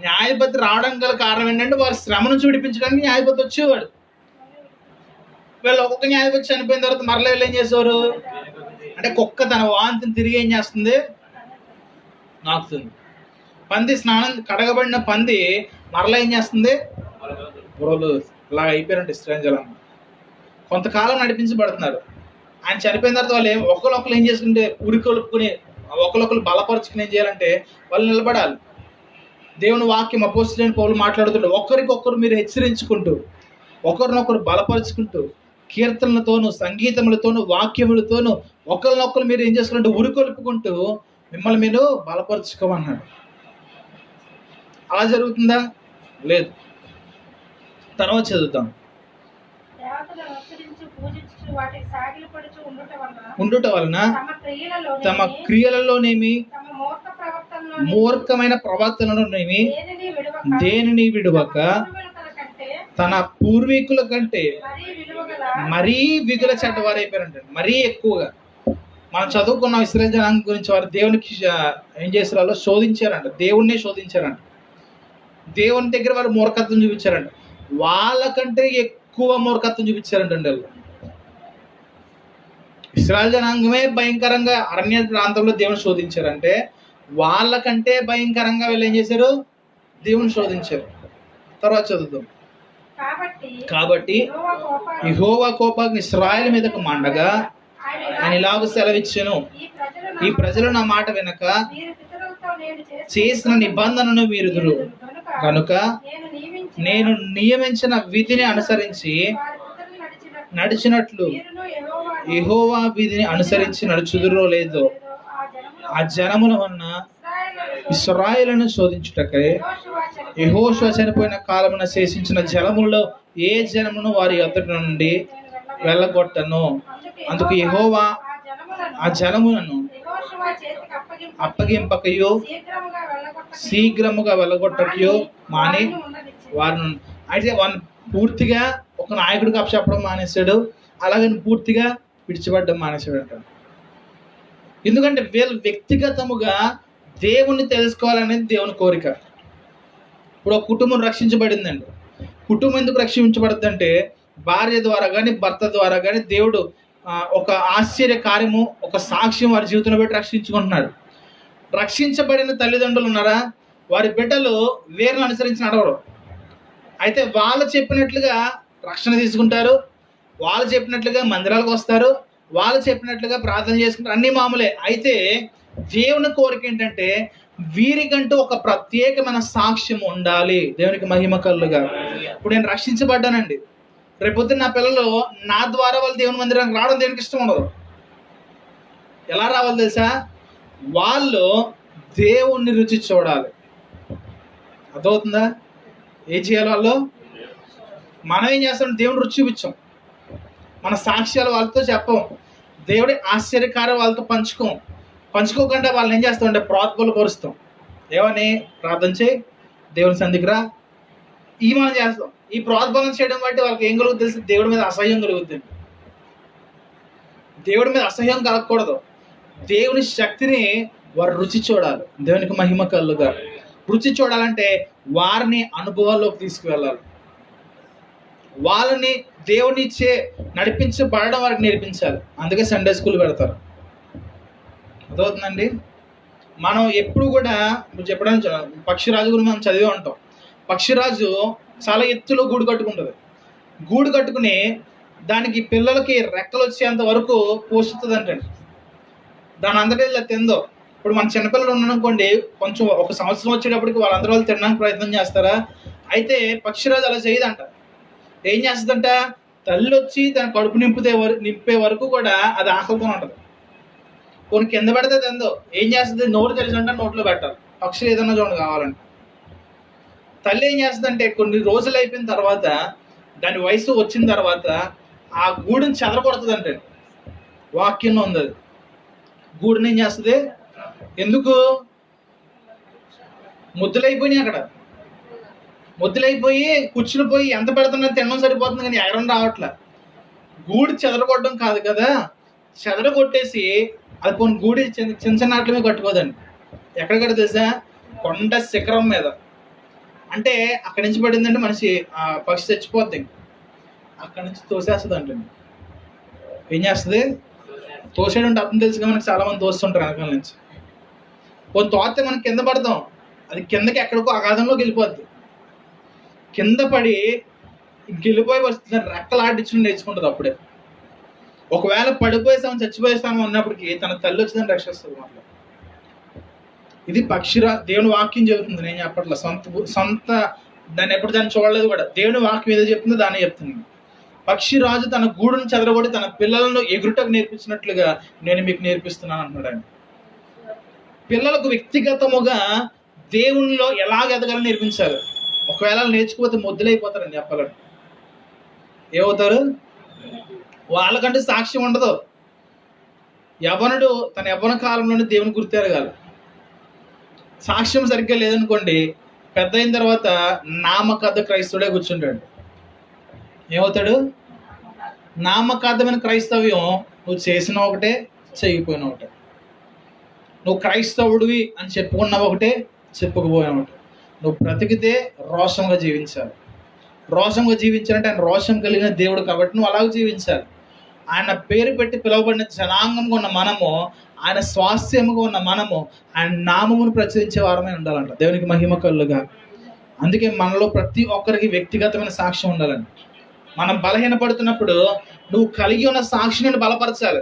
న్యాయాధిపతి రావడం గల కారణం ఏంటంటే వారి శ్రమను చూడిపించడానికి న్యాయాధిపతి వచ్చేవాడు. వీళ్ళు ఒక్కొక్క న్యాయాధిపతి చనిపోయిన తర్వాత మరలా వీళ్ళు ఏం చేసేవారు అంటే కుక్క తన వాంతిని తిరిగి ఏం చేస్తుంది? నాకుతుంది. పంది స్నానం కడగబడిన పంది మరలా ఏం చేస్తుంది? బుర్రలు ఇలా అయిపోయారంటే ఇస్రాయేల్. కొంతకాలం నడిపించబడుతున్నారు. ఆయన చనిపోయిన తర్వాత వాళ్ళు ఒకరు ఏం చేసుకుంటే ఉరికొలుపుకుని ఒకరు బలపరుచుకుని ఏం చేయాలంటే వాళ్ళు నిలబడాలి. దేవుని వాక్యం అపోస్తలుడైన పౌలు మాట్లాడుతుంటే ఒకరికొకరు మీరు హెచ్చరించుకుంటూ ఒకరినొకరు బలపరుచుకుంటూ కీర్తనలతోనూ సంగీతములతోనూ వాక్యములతోనూ ఒకరినొకరు మీరు ఏం చేసుకుంటే ఉరికొలుపుకుంటూ మిమ్మల్ని మీరు బలపరుచుకోమన్నాడు. అలా జరుగుతుందా? లేదు. తర్వాత చదువుతాం. ఉండుట వలన తమ క్రియలలోనేమి మూర్ఖమైన ప్రవర్తనలోనేమి దేనిని విడువక తన పూర్వీకుల కంటే మరీ విగుల చెడ్డవారైపోయారంట. మరీ ఎక్కువగా మనం చదువుకున్న ఇశ్రాయేల్ జనాంగం గురించి వారు దేవునికి ఏం చేశారో శోధించారంట. దేవుణ్ణే శోధించారంట. దేవుని దగ్గర వారు మూర్ఖత్వం చూపించారంట. వాళ్ళకంటే ఎక్కువ మూర్ఖత్వం చూపించారంటండి వాళ్ళు. ఇశ్రాయేల్ జనాంగమే భయంకరంగా అరణ్య ప్రాంతంలో దేవుని శోధించారంటే వాళ్ళకంటే భయంకరంగా వీళ్ళు ఏం చేశారు? దేవుని శోధించారు. తర్వాత చదువుతాం. కాబట్టి యెహోవా కోపాగ్ని ఇశ్రాయేలు మీదకు మండగా ఆయన ఇలాగ సెలవిచ్చెను, ఈ ప్రజలు నా మాట వినక చేసిన నిబంధనను మీరుదురు కనుక నేను నియమించిన విధిని అనుసరించి నడిచినట్లు యెహోవా విధిని అనుసరించి నడుచుదురో లేదో ఆ జనముల వలన ఇశ్రాయేలును శోధించుటకై యెహోషువ చనిపోయిన కాలమున శేషించిన జలములలో ఏ జనమును వారి యొద్ద నుండి వెళ్ళగొట్టను. అందుకు యెహోవా ఆ జనములను అప్పగింపకయో శీఘ్రముగా వెళ్ళగొట్టకయో మాని వారిని, అయితే వారిని పూర్తిగా ఒక నాయకుడికి అప్పచెప్పడం మానేశాడు, అలాగని పూర్తిగా విడిచిపడడం మానేశాడు అంటాడు. ఎందుకంటే వీళ్ళు వ్యక్తిగతముగా దేవుణ్ణి తెలుసుకోవాలనేది దేవుని కోరిక. ఇప్పుడు ఒక కుటుంబం రక్షించబడిందండి. కుటుంబం ఎందుకు రక్షించబడుతుంది అంటే భార్య ద్వారా కానీ భర్త ద్వారా కానీ దేవుడు ఒక ఆశ్చర్య కార్యము, ఒక సాక్ష్యం వారి జీవితంలో పెట్టి రక్షించుకుంటున్నాడు. రక్షించబడిన తల్లిదండ్రులు ఉన్నారా, వారి బిడ్డలు వేరును అనుసరించి నడవరు. అయితే వాళ్ళు చెప్పినట్లుగా రక్షణ తీసుకుంటారు, వాళ్ళు చెప్పినట్లుగా మందిరాలకు వస్తారు, వాళ్ళు చెప్పినట్లుగా ప్రార్థన చేసుకుంటారు, అన్ని మామూలే. అయితే దేవుని కోరిక ఏంటంటే వీరికంటూ ఒక ప్రత్యేకమైన సాక్ష్యం ఉండాలి. దేవునికి మహిమ కలుగుగా. ఇప్పుడు నేను రక్షించబడ్డానండి, రేపొద్దున నా పిల్లలు నా ద్వారా వాళ్ళు దేవుని మందిరానికి రావడం దేవునికి ఇష్టం ఉండదు. ఎలా రావాలి తెలుసా? వాళ్ళు దేవుణ్ణి రుచి చూడాలి. అర్థమవుతుందా? ఏం చేయాలి వాళ్ళు? మనం ఏం చేస్తాం? దేవుని రుచి చూపించాం, మన సాక్ష్యాలు వాళ్ళతో చెప్పం, దేవుడి ఆశ్చర్యకార్యం వాళ్ళతో పంచుకోకుండా వాళ్ళని ఏం చేస్తామంటే ప్రోత్బలు పరుస్తాం. ఏమని? ప్రార్థన చేయి, దేవుని సంధికి రా, ఈ మనం చేస్తాం. ఈ ప్రోత్బలం చేయడం బట్టి వాళ్ళకి ఏం కలుగుతుంది తెలుసు? దేవుడి మీద అసహ్యం కలుగుతుంది. దేవుడి మీద అసహ్యం కలగకూడదు, దేవుని శక్తిని వారు రుచి చూడాలి. దేవునికి మహిమ కలుగుగా. రుచి చూడాలంటే వారిని అనుభవాల్లోకి తీసుకువెళ్ళాలి, వాళ్ళని దేవుని నడిపించబడడం వారికి నేర్పించాలి. అందుకే సండే స్కూల్ పెడతారు. అర్థమవుతుందండి? మనం ఎప్పుడు కూడా చెప్పడానికి పక్షిరాజు గురించి మనం చదివే ఉంటాం. పక్షిరాజు చాలా ఎత్తులో గూడు కట్టుకుంటుంది. గూడు కట్టుకుని దానికి పిల్లలకి రెక్కలు వచ్చేంత వరకు పోషిస్తుంది అంటండి. దాని అందరికీ ఇలా తిందో. ఇప్పుడు మన చిన్నపిల్లలు ఉన్నారనుకోండి, కొంచెం ఒక సంవత్సరం వచ్చేటప్పటికి వాళ్ళందరూ వాళ్ళు తినడానికి ప్రయత్నం చేస్తారా? అయితే పక్షిరాజు అలా చేయదంట. ఏం చేస్తుందంట? తల్లి వచ్చి దాని కడుపు నింపే వరకు కూడా అది ఆకలితో ఉంటుంది. కొన్ని కింద పెడితే తిందో. ఏం చేస్తుంది? నోరు తెలిసింటే నోట్లో పెట్టాలి. పక్షులు ఏదన్నా చూడండి కావాలంటే. తల్లి ఏం చేస్తుందంటే కొన్ని రోజులు అయిపోయిన తర్వాత, దాని వయసు వచ్చిన తర్వాత ఆ గూడుని చెదరగొడుతుంది అంటే వాక్యంలో ఉంది. అది గూడుని ఏం చేస్తుంది? ఎందుకు? ముద్దులైపోయినాయి అక్కడ. ముద్దులైపోయి కూర్చునిపోయి ఎంత పెడుతున్నా తినడం సరిపోతుంది, కానీ ఎగరం రావట్లే. గూడు చెదరగొట్టడం కాదు కదా, చెదరగొట్టేసి అది కొన్ని గూడి చిన్న చిన్న నాట్లమే కట్టుకోదండి. ఎక్కడ కట్ట తెలుసా? కొండ శిఖరం మీద. అంటే అక్కడి నుంచి పడిందంటే మనిషి పక్షి చచ్చిపోద్ది, అక్కడి నుంచి తోసేస్తుంది అంటే. ఏం చేస్తుంది? తోసేయడం అంటే అర్థం తెలుసుగా, మనకి చాలా మంది తోస్తుంటారు వెనకాల నుంచి. కొన్ని తోస్తే మనం కింద పడతాం, అది కిందకి ఎక్కడికో అగాధంలోకి వెళ్ళిపోద్ది. కింద పడి గెలిపోయి వస్తుంది, రెక్కలాడించడం నేర్చుకుంటుంది అప్పుడే. ఒకవేళ పడిపోయేసాము చచ్చిపోయేస్తాము అన్నప్పటికీ తన తల్లి వచ్చిందని రక్షిస్తుంది మాత్రం. ఇది దేవుని వాక్యం చెబుతుంది, నేను చెప్పట్ల. సొంత దాన్ని ఎప్పుడు దాన్ని చూడలేదు కూడా. దేవుని వాక్యం ఏదో చెప్తుందో దాన్ని చెప్తుంది. పక్షిరాజు తన గూడును చెదరగొట్టి తన పిల్లలను ఎగురుటకు నేర్పించినట్లుగా నేను మీకు నేర్పిస్తున్నాను అంటున్నాడు ఆయన. పిల్లలకు వ్యక్తిగతముగా దేవునిలో ఎలాగ ఎదగాలని నేర్పించాలి. ఒకవేళ నేర్చుకోకపోతే మొద్దులైపోతారని చెప్పాలంటే. ఏమవుతారు? వాళ్ళకంటే సాక్ష్యం ఉండదు. యవ్వనుడు తన యవ్వన కాలంలోనే దేవుని గుర్తెరగాలి. సాక్ష్యం సరిగ్గా లేదనుకోండి, పెద్ద అయిన తర్వాత నామకార్థ క్రైస్తవుడే కూర్చుంటాడు. ఏమవుతాడు? నామకార్థమైన క్రైస్తవ్యం నువ్వు చేసిన ఒకటే, చేయకపోయిన ఒకటే. నువ్వు క్రైస్తవుడివి అని చెప్పుకున్నావు ఒకటే, చెప్పుకుపోయిన ఒకటే. నువ్వు బ్రతికితే రోషంగా జీవించాలి. రోషంగా జీవించాలంటే ఆయన రోషం కలిగిన దేవుడు కాబట్టి నువ్వు అలాగే జీవించాలి. ఆయన పేరు పెట్టి పిలువబడిన జనాంగంగా ఉన్న మనము, ఆయన స్వాస్థ్యముగా ఉన్న మనము ఆయన నామమును ప్రచురించే వారమే ఉండాలంట. దేవునికి మహిమ కలుగుగా. అందుకే మనలో ప్రతి ఒక్కరికి వ్యక్తిగతమైన సాక్ష్యం ఉండాలండి. మనం బలహీనపడుతున్నప్పుడు నువ్వు కలిగి ఉన్న సాక్ష్యాన్ని బలపరచాలి.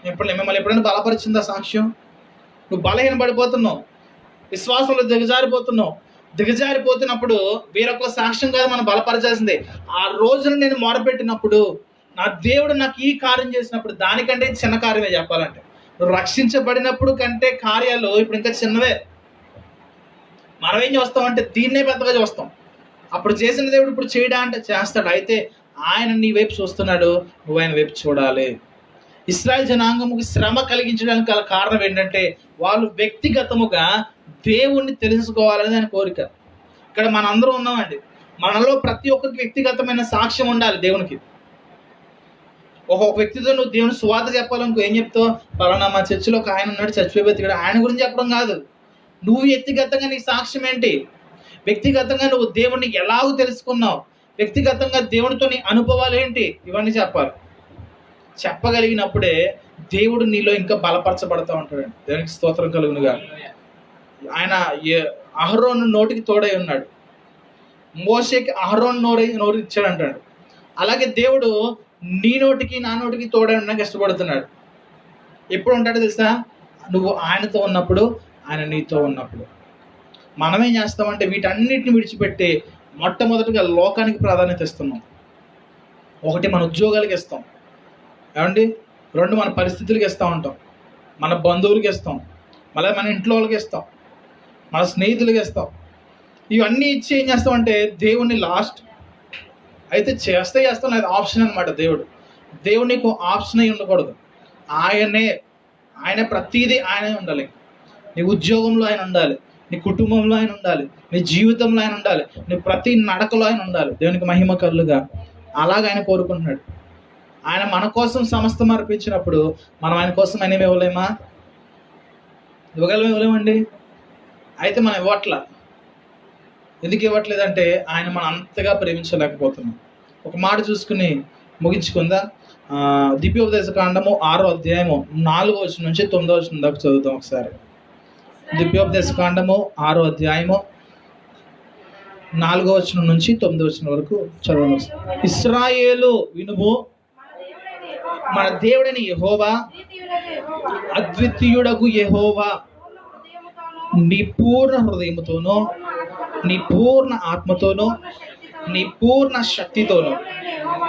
మిమ్మల్ని ఎప్పుడైనా బలపరిచిందా సాక్ష్యం? నువ్వు బలహీనపడిపోతున్నావు, విశ్వాసంలో దిగజారిపోతున్నప్పుడు వేరొక సాక్ష్యం కాదు మనం బలపరచాల్సిందే. ఆ రోజున నేను మొరపెట్టినప్పుడు నా దేవుడు నాకు ఈ కార్యం చేసినప్పుడు, దానికంటే చిన్న కార్యమే చెప్పాలంటే. నువ్వు రక్షించబడినప్పుడు కంటే కార్యాలు ఇప్పుడు ఇంకా చిన్నవే. మనం ఏం చూస్తామంటే దీన్నే పెద్దగా చూస్తాం. అప్పుడు చేసిన దేవుడు ఇప్పుడు చేయడా అంటే చేస్తాడు. అయితే ఆయన నీ వైపు చూస్తున్నాడు, నువ్వు ఆయన వైపు చూడాలి. ఇశ్రాయేల్ జనాంగముకి శ్రమ కలిగించడానికి గల కారణం ఏంటంటే వాళ్ళు వ్యక్తిగతముగా దేవుణ్ణి తెలుసుకోవాలని ఆయన కోరిక. ఇక్కడ మనందరం ఉన్నామండి. మనలో ప్రతి ఒక్కరికి వ్యక్తిగతమైన సాక్ష్యం ఉండాలి దేవునికి. ఒక్కొక్క వ్యక్తితో నువ్వు దేవుని సువార్త చెప్పాలనుకో ఏం చెప్తావు? పలానా మా చర్చిలో ఒక ఆయన ఉన్నాడు, చచ్చిపోయి బతికాడు, ఆయన గురించి చెప్పడం కాదు. నువ్వు వ్యక్తిగతంగా నీ సాక్ష్యం ఏంటి? వ్యక్తిగతంగా నువ్వు దేవుణ్ణి ఎలాగో తెలుసుకున్నావు, వ్యక్తిగతంగా దేవునితో నీ అనుభవాలు ఏంటి, ఇవన్నీ చెప్పాలి. చెప్పగలిగినప్పుడే దేవుడు నీలో ఇంకా బలపరచబడతా ఉంటాడు. దేవునికి స్తోత్రం కలుగునుగా. ఆయన అహరోను నోటికి తోడై ఉన్నాడు, మోషేకి అహరోను నోరు ఇచ్చాడు అంటాడు. అలాగే దేవుడు నీ నోటికి నా నోటికి తోడై ఉండడానికి ఇష్టపడుతున్నాడు. ఎప్పుడు ఉంటాడో తెలుసా? నువ్వు ఆయనతో ఉన్నప్పుడు, ఆయన నీతో ఉన్నప్పుడు. మనమేం చేస్తామంటే వీటన్నిటిని విడిచిపెట్టి మొట్టమొదటిగా లోకానికి ప్రాధాన్యత ఇస్తున్నాం. ఒకటి మన ఉద్యోగాలకు ఇస్తాం, ఏమండి? రెండు మన పరిస్థితులకి ఇస్తూ ఉంటాం, మన బంధువులకి ఇస్తాం, మళ్ళీ మన ఇంట్లో వాళ్ళకి ఇస్తాం, మన స్నేహితులకి ఇస్తాం. ఇవన్నీ ఇచ్చి ఏం చేస్తామంటే దేవుణ్ణి లాస్ట్ అయితే చేస్తాం, అది ఆప్షన్ అనమాట. దేవుడు నీకు ఆప్షన్ అయి ఉండకూడదు. ఆయన ప్రతిదీ ఆయనే ఉండాలి. నీ ఉద్యోగంలో ఆయన ఉండాలి, నీ కుటుంబంలో ఆయన ఉండాలి, నీ జీవితంలో ఆయన ఉండాలి, నీ ప్రతి నడకలో ఆయన ఉండాలి. దేవునికి మహిమ కలుగా. అలాగ ఆయన కోరుకుంటున్నాడు. ఆయన మన కోసం సమస్తం అర్పించినప్పుడు మనం ఆయన కోసం ఆయన ఇవ్వలేమా? ఇవ్వలేమండి. అయితే మనం ఇవ్వట్లా. ఎందుకు ఇవ్వట్లేదంటే ఆయన మనం అంతగా ప్రేమించలేకపోతున్నాం. ఒక మాట చూసుకుని ముగించుకుందా? ద్వితీయోపదేశ కాండము 6వ అధ్యాయము 4వ వచనం నుంచి 9వ వచనం దాకా చదువుతాం ఒకసారి. ద్వితీయోపదేశ కాండము 6వ అధ్యాయము 4వ వచనం నుంచి 9వ వచనం వరకు చదవండి. ఇశ్రాయేలు వినుము, మన దేవుడైన యెహోవా, అద్వితీయుడగు యెహోవా, నీ పూర్ణ హృదయముతోనూ, నీ పూర్ణ ఆత్మతోనూ, నీ పూర్ణ శక్తితోనూ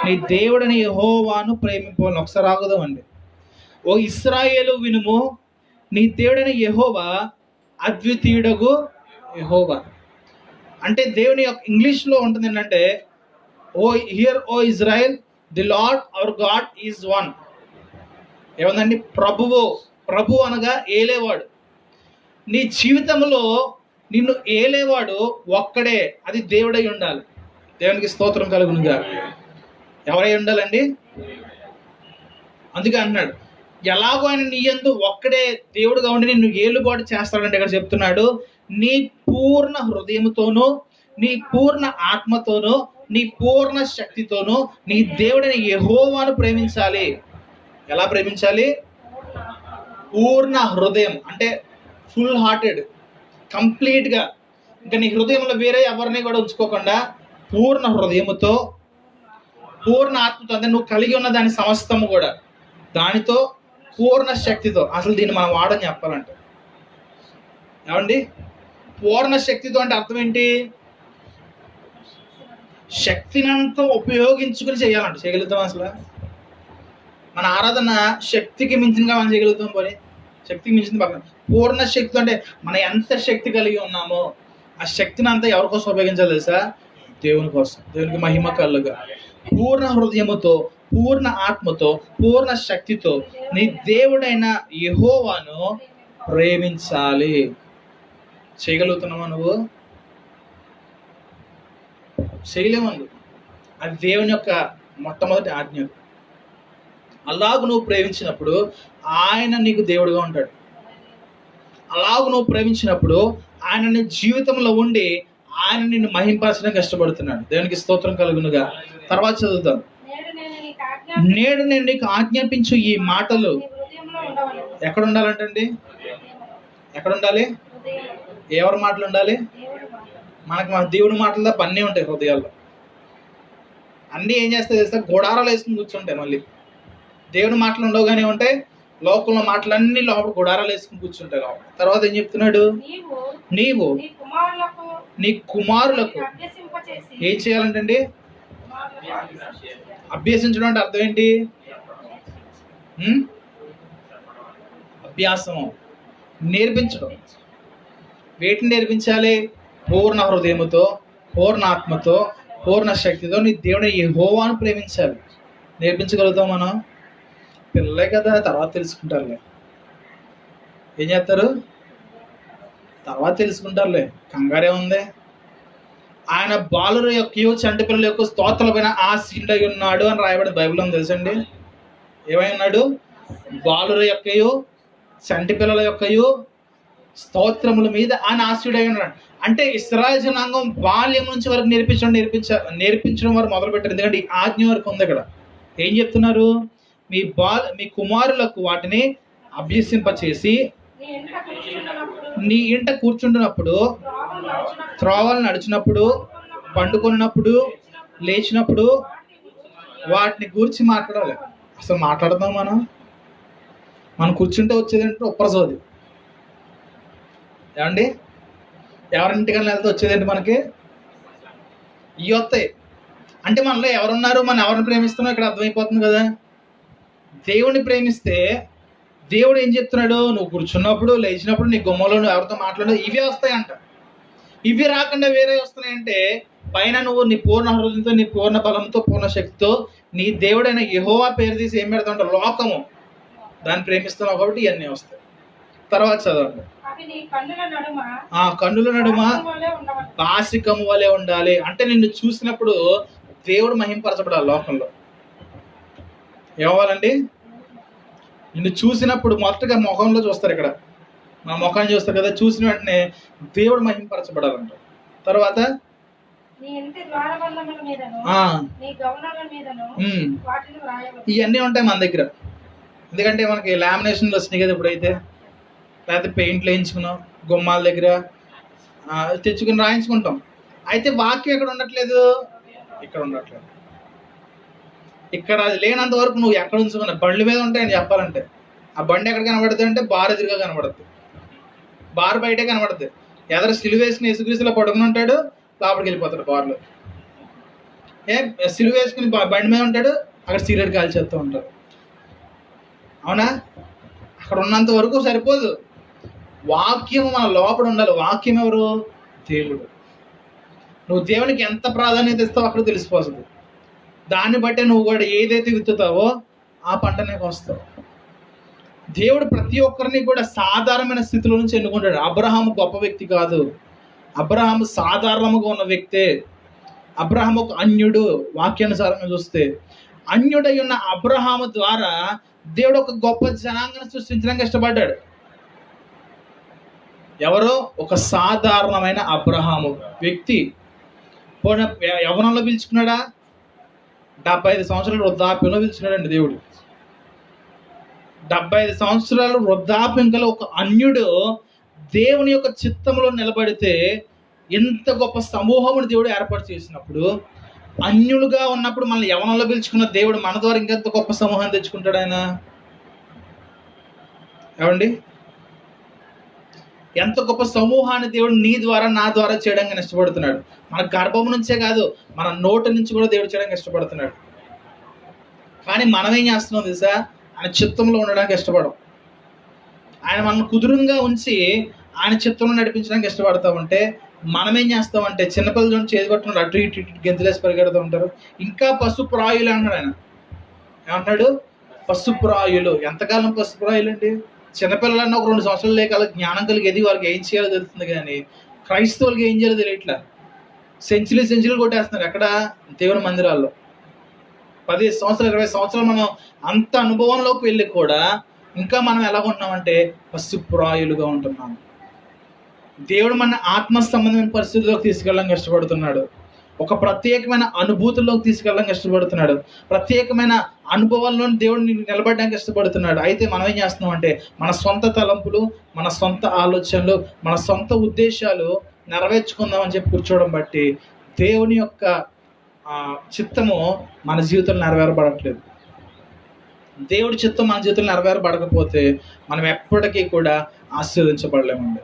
నీ దేవుడైన యెహోవాను ప్రేమింపవలెను. ఒకసారి ఆగుదామండి. ఓ ఇశ్రాయేలు వినుము, నీ దేవుడైన యెహోవా అద్వితీయుడగు యెహోవా. అంటే దేవుని యొక్క ఇంగ్లీష్లో ఉంటుంది ఏంటంటే, O hear O Israel, the Lord our God is one. ఏముందండి? ప్రభు అనగా ఏలేవాడు. నీ జీవితంలో నిన్ను ఏలేవాడు ఒక్కడే, అది దేవుడై ఉండాలి. దేవునికి స్తోత్రం కలుగునుగా. ఎవరై ఉండాలండి? అందుకే అన్నాడు, ఎలాగో ఆయన నీ యందు ఒక్కడే దేవుడుగా ఉండి నిన్ను ఏలుబాటు చేస్తాడంటే ఇక్కడ చెప్తున్నాడు, నీ పూర్ణ హృదయముతోనూ, నీ పూర్ణ ఆత్మతోనూ, నీ పూర్ణ శక్తితోనూ నీ దేవుడైన యెహోవాను ప్రేమించాలి. ఎలా ప్రేమించాలి? పూర్ణ హృదయం అంటే ఫుల్ హార్టెడ్, కంప్లీట్గా. ఇంకా నీ హృదయంలో వేరే ఎవరిని కూడా ఉంచుకోకుండా పూర్ణ హృదయముతో, పూర్ణ ఆత్మతో, అంటే నువ్వు కలిగి ఉన్న దాని సమస్తము కూడా దానితో, పూర్ణ శక్తితో. అసలు దీన్ని మనం వాడని చెప్పాలంటే ఏమండి? పూర్ణ శక్తితో అంటే అర్థం ఏంటి? శక్తినంతా ఉపయోగించుకుని చేయాలంట. చేయగలుగుతాం? అసలు మన ఆరాధన శక్తికి మించినగా మనం చేయగలుగుతాం. పోనీ శక్తికి మించింది పక్కన, పూర్ణ శక్తి అంటే మనం ఎంత శక్తి కలిగి ఉన్నామో ఆ శక్తిని అంతా ఎవరి కోసం ఉపయోగించాలి తెలుసా? దేవుని కోసం. దేవునికి మహిమ కలుగా. పూర్ణ హృదయముతో, పూర్ణ ఆత్మతో, పూర్ణ శక్తితో నీ దేవుడైన యెహోవాను ప్రేమించాలి. చేయగలుగుతున్నావా నువ్వు? చేయలేము. అది దేవుని యొక్క మొట్టమొదటి ఆజ్ఞ. అలాగ నువ్వు ప్రేమించినప్పుడు ఆయన నీకు దేవుడుగా ఉంటాడు. అలాగ నువ్వు ప్రేమించినప్పుడు ఆయన నీ జీవితంలో ఉండి ఆయన నిన్ను మహింపరచడానికి కష్టపడుతున్నాడు. దేవునికి స్తోత్రం కలుగునుగా. తర్వాత చదువుతాం. నేడు నేను నీకు ఆజ్ఞాపించు ఈ మాటలు ఎక్కడ ఉండాలంటండి? ఎక్కడ ఉండాలి? ఎవరి మాటలు ఉండాలి? మన దేవుని మాటలు తప్ప అన్నీ ఉంటాయి హృదయాల్లో. అన్నీ ఏం చేస్తాయి తెలుసా? గుడారాలు వేసుకుని కూర్చుంటాయి. మళ్ళీ దేవుని మాటలు ఉండవుగానే ఉంటాయి. లోకంలో మాటలన్నీ లోపల గుడారాలు వేసుకుని కూర్చుంటాయి లోపల. తర్వాత ఏం చెప్తున్నాడు? నీవు నీ కుమారులకు ఏం చేయాలంటండి? అభ్యసించడం అంటే అర్థం ఏంటి? అభ్యాసము, నేర్పించడం. వేటిని నేర్పించాలి? పూర్ణ హృదయముతో, పూర్ణ ఆత్మతో, పూర్ణ శక్తితో నీ దేవుని యెహోవాను ప్రేమించాలి. నేర్పించగలుగుతాం మనం? పిల్లలే కదా, తర్వాత తెలుసుకుంటారులే. ఏం చేస్తారు? తర్వాత తెలుసుకుంటారులే, కంగారే ఉంది. ఆయన బాలుర యొక్కయు చంటి పిల్లల యొక్క స్తోత్రమైన ఆశీనుడై ఉన్నాడు అని రాయబడింది బైబిల్లో, తెలుసండి. ఏమై ఉన్నాడు? బాలుర యొక్కయు చంటి పిల్లల యొక్కయు స్తోత్రముల మీద ఆయన ఆశీనుడై ఉన్నాడు. అంటే ఇశ్రాయేలు జనాంగం బాల్యం నుంచి వరకు నేర్పించడం వారు మొదలుపెట్టారు. ఎందుకంటే ఈ ఆజ్ఞ వరకు ఉంది. ఇక్కడ ఏం చెప్తున్నారు? మీ కుమారులకు వాటిని అభ్యసింపచేసి నీ ఇంట కూర్చుంటున్నప్పుడు, త్రోవలు నడిచినప్పుడు, పండుకున్నప్పుడు, లేచినప్పుడు వాటిని గూర్చి మాట్లాడాలి. అసలు మాట్లాడదాం మనం కూర్చుంటే వచ్చేదంటే ఉప్రసోది. ఏమండి? ఎవరింటికన్నా వెళ్తే వచ్చేదేంటి మనకి? ఇవి వస్తాయి. అంటే మనలో ఎవరున్నారు, మనం ఎవరిని ప్రేమిస్తున్నాం ఇక్కడ అర్థమైపోతుంది కదా. దేవుణ్ణి ప్రేమిస్తే దేవుడు ఏం చెప్తున్నాడు? నువ్వు కూర్చున్నప్పుడు, లేచినప్పుడు, నీ గుమ్మలో నువ్వు ఎవరితో మాట్లాడో ఇవే వస్తాయంట. ఇవి రాకుండా వేరే వస్తున్నాయంటే పైన నువ్వు నీ పూర్ణ హృదయంతో, నీ పూర్ణ బలంతో, పూర్ణ శక్తితో నీ దేవుడైన యెహోవా పేరు తీసి ఏం పెడతావు అంటే లోకము, దాన్ని ప్రేమిస్తున్నావు కాబట్టి ఇవన్నీ వస్తాయి. తర్వాత చదవండి. కన్నుల నడుమ బాసికము వలె ఉండాలి. అంటే నిన్ను చూసినప్పుడు దేవుడు మహింపరచబడాలి లోకంలో. ఏమవ్వాలండి? నిన్ను చూసినప్పుడు మొదటగా ముఖంలో చూస్తారు. ఇక్కడ మన ముఖాన్ని చూస్తారు కదా, చూసిన వెంటనే దేవుడు మహింపరచబడాలంట. తర్వాత ఇవన్నీ ఉంటాయి మన దగ్గర. ఎందుకంటే మనకి లామినేషన్లు వచ్చినాయి కదా ఇప్పుడైతే, లేకపోతే పెయింట్లు వేయించుకున్నాం, గుమ్మాల దగ్గర తెచ్చుకుని రాయించుకుంటాం. అయితే వాక్యం ఎక్కడ ఉండట్లేదు, ఇక్కడ ఉండట్లేదు. ఇక్కడ అది లేనంత వరకు నువ్వు ఎక్కడ ఉంచుకున్నా బండ్ల మీద ఉంటాయని చెప్పాలంటే, ఆ బండి ఎక్కడ కనబడుతుంది అంటే బార్ ఎదురుగా కనబడుతుంది, బార్ బయటే కనబడుతుంది. ఎదరు సిలువేసుకుని యేసుక్రీస్తులో పడుకుని ఉంటాడు, లోపలికి వెళ్ళిపోతాడు బార్లో. సిలువ వేసుకుని బండి మీద ఉంటాడు, అక్కడ సిగరెట్ కాల్చేస్తూ ఉంటాడు. అవునా? అక్కడ ఉన్నంత వరకు సరిపోదు. వాక్యం మన లోపల ఉండాలి. వాక్యం ఎవరు? దేవుడు. నువ్వు దేవునికి ఎంత ప్రాధాన్యత ఇస్తావో అక్కడ తెలిసిపోతుంది. దాన్ని బట్టే నువ్వు కూడా ఏదైతే విత్తుతావో ఆ పంటనే వస్తావు. దేవుడు ప్రతి ఒక్కరిని కూడా సాధారణమైన స్థితిలో నుంచి ఎన్నుకుంటాడు. అబ్రహాము గొప్ప వ్యక్తి కాదు, అబ్రహాము సాధారణంగా ఉన్న వ్యక్తే. అబ్రహాము ఒక అన్యుడు. వాక్యానుసారంగా చూస్తే అన్యుడై ఉన్న అబ్రహాము ద్వారా దేవుడు ఒక గొప్ప జనాంగాన్ని సృష్టించడానికి ఇష్టపడ్డాడు. ఎవరో ఒక సాధారణమైన అబ్రహాము వ్యక్తి. యవ్వనంలో పిలుచుకున్నాడా? 75 సంవత్సరాలు వృద్ధాప్యంలో పిలుచుకున్నాడండి దేవుడు. 75 సంవత్సరాలు వృద్ధాప్యం గల ఒక అన్యుడు దేవుని యొక్క చిత్తంలో నిలబడితే, ఎంత గొప్ప సమూహమును దేవుడు ఏర్పాటు చేసినప్పుడు, అన్యులుగా ఉన్నప్పుడు మనల్ని యవ్వనంలో పిలుచుకున్న దేవుడు మన ద్వారా ఇంకెంత గొప్ప సమూహాన్ని తెచ్చుకుంటాడు ఆయన. ఏమండి? ఎంత గొప్ప సమూహాన్ని దేవుడు నీ ద్వారా, నా ద్వారా చేయడానికి ఇష్టపడుతున్నాడు. మన గర్భం నుంచే కాదు, మన నోటి నుంచి కూడా దేవుడు చేయడానికి ఇష్టపడుతున్నాడు. కానీ మనం ఏం చేస్తున్నాం తెలుసా? ఆయన చిత్తంలో ఉండడానికి ఇష్టపడం. ఆయన మనల్ని కుదురుగా ఉంచి ఆయన చిత్తంలో నడిపించడానికి ఇష్టపడతామంటే మనం ఏం చేస్తామంటే, చిన్నపిల్లలు చేతి పట్టుకుని అటు ఇటు గెంతులేసి పరిగెడుతూ ఉంటారు. ఇంకా పశుప్రాయులు అన్నాడు ఆయన. ఏమంటాడు? పశుప్రాయులు. ఎంతకాలం పశుప్రాయులు అండి? చిన్నపిల్లలన్నా ఒక 2 సంవత్సరాలు లేక జ్ఞానం కలిగేది, వాళ్ళకి ఏం చేయాలో తెలుస్తుంది. కానీ క్రైస్తవులకి ఏం చేయాలో తెలియట్లా. సెంచురీలు కొట్టేస్తున్నారు ఎక్కడ? దేవుని మందిరాల్లో. 10 సంవత్సరాలు 20 సంవత్సరాలు మనం అంత అనుభవంలోకి వెళ్ళి కూడా ఇంకా మనం ఎలా ఉన్నామంటే పశుప్రాయులుగా ఉంటున్నాం. దేవుడు మన ఆత్మ సంబంధమైన పరిస్థితుల్లోకి తీసుకెళ్ళడానికి ఇష్టపడుతున్నాడు. ఒక ప్రత్యేకమైన అనుభూతుల్లోకి తీసుకెళ్ళడానికి ఇష్టపడుతున్నాడు. ప్రత్యేకమైన అనుభవాల్లో దేవుడిని నిలబడడానికి ఇష్టపడుతున్నాడు. అయితే మనం ఏం చేస్తున్నాం అంటే, మన సొంత తలంపులు, మన సొంత ఆలోచనలు, మన సొంత ఉద్దేశాలు నెరవేర్చుకుందామని చెప్పి కూర్చోవడం బట్టి దేవుని యొక్క చిత్తము మన జీవితంలో నెరవేరబడట్లేదు. దేవుడి చిత్తం మన జీవితంలో నెరవేరబడకపోతే మనం ఎప్పటికీ కూడా ఆశీర్వదించబడలేమండి.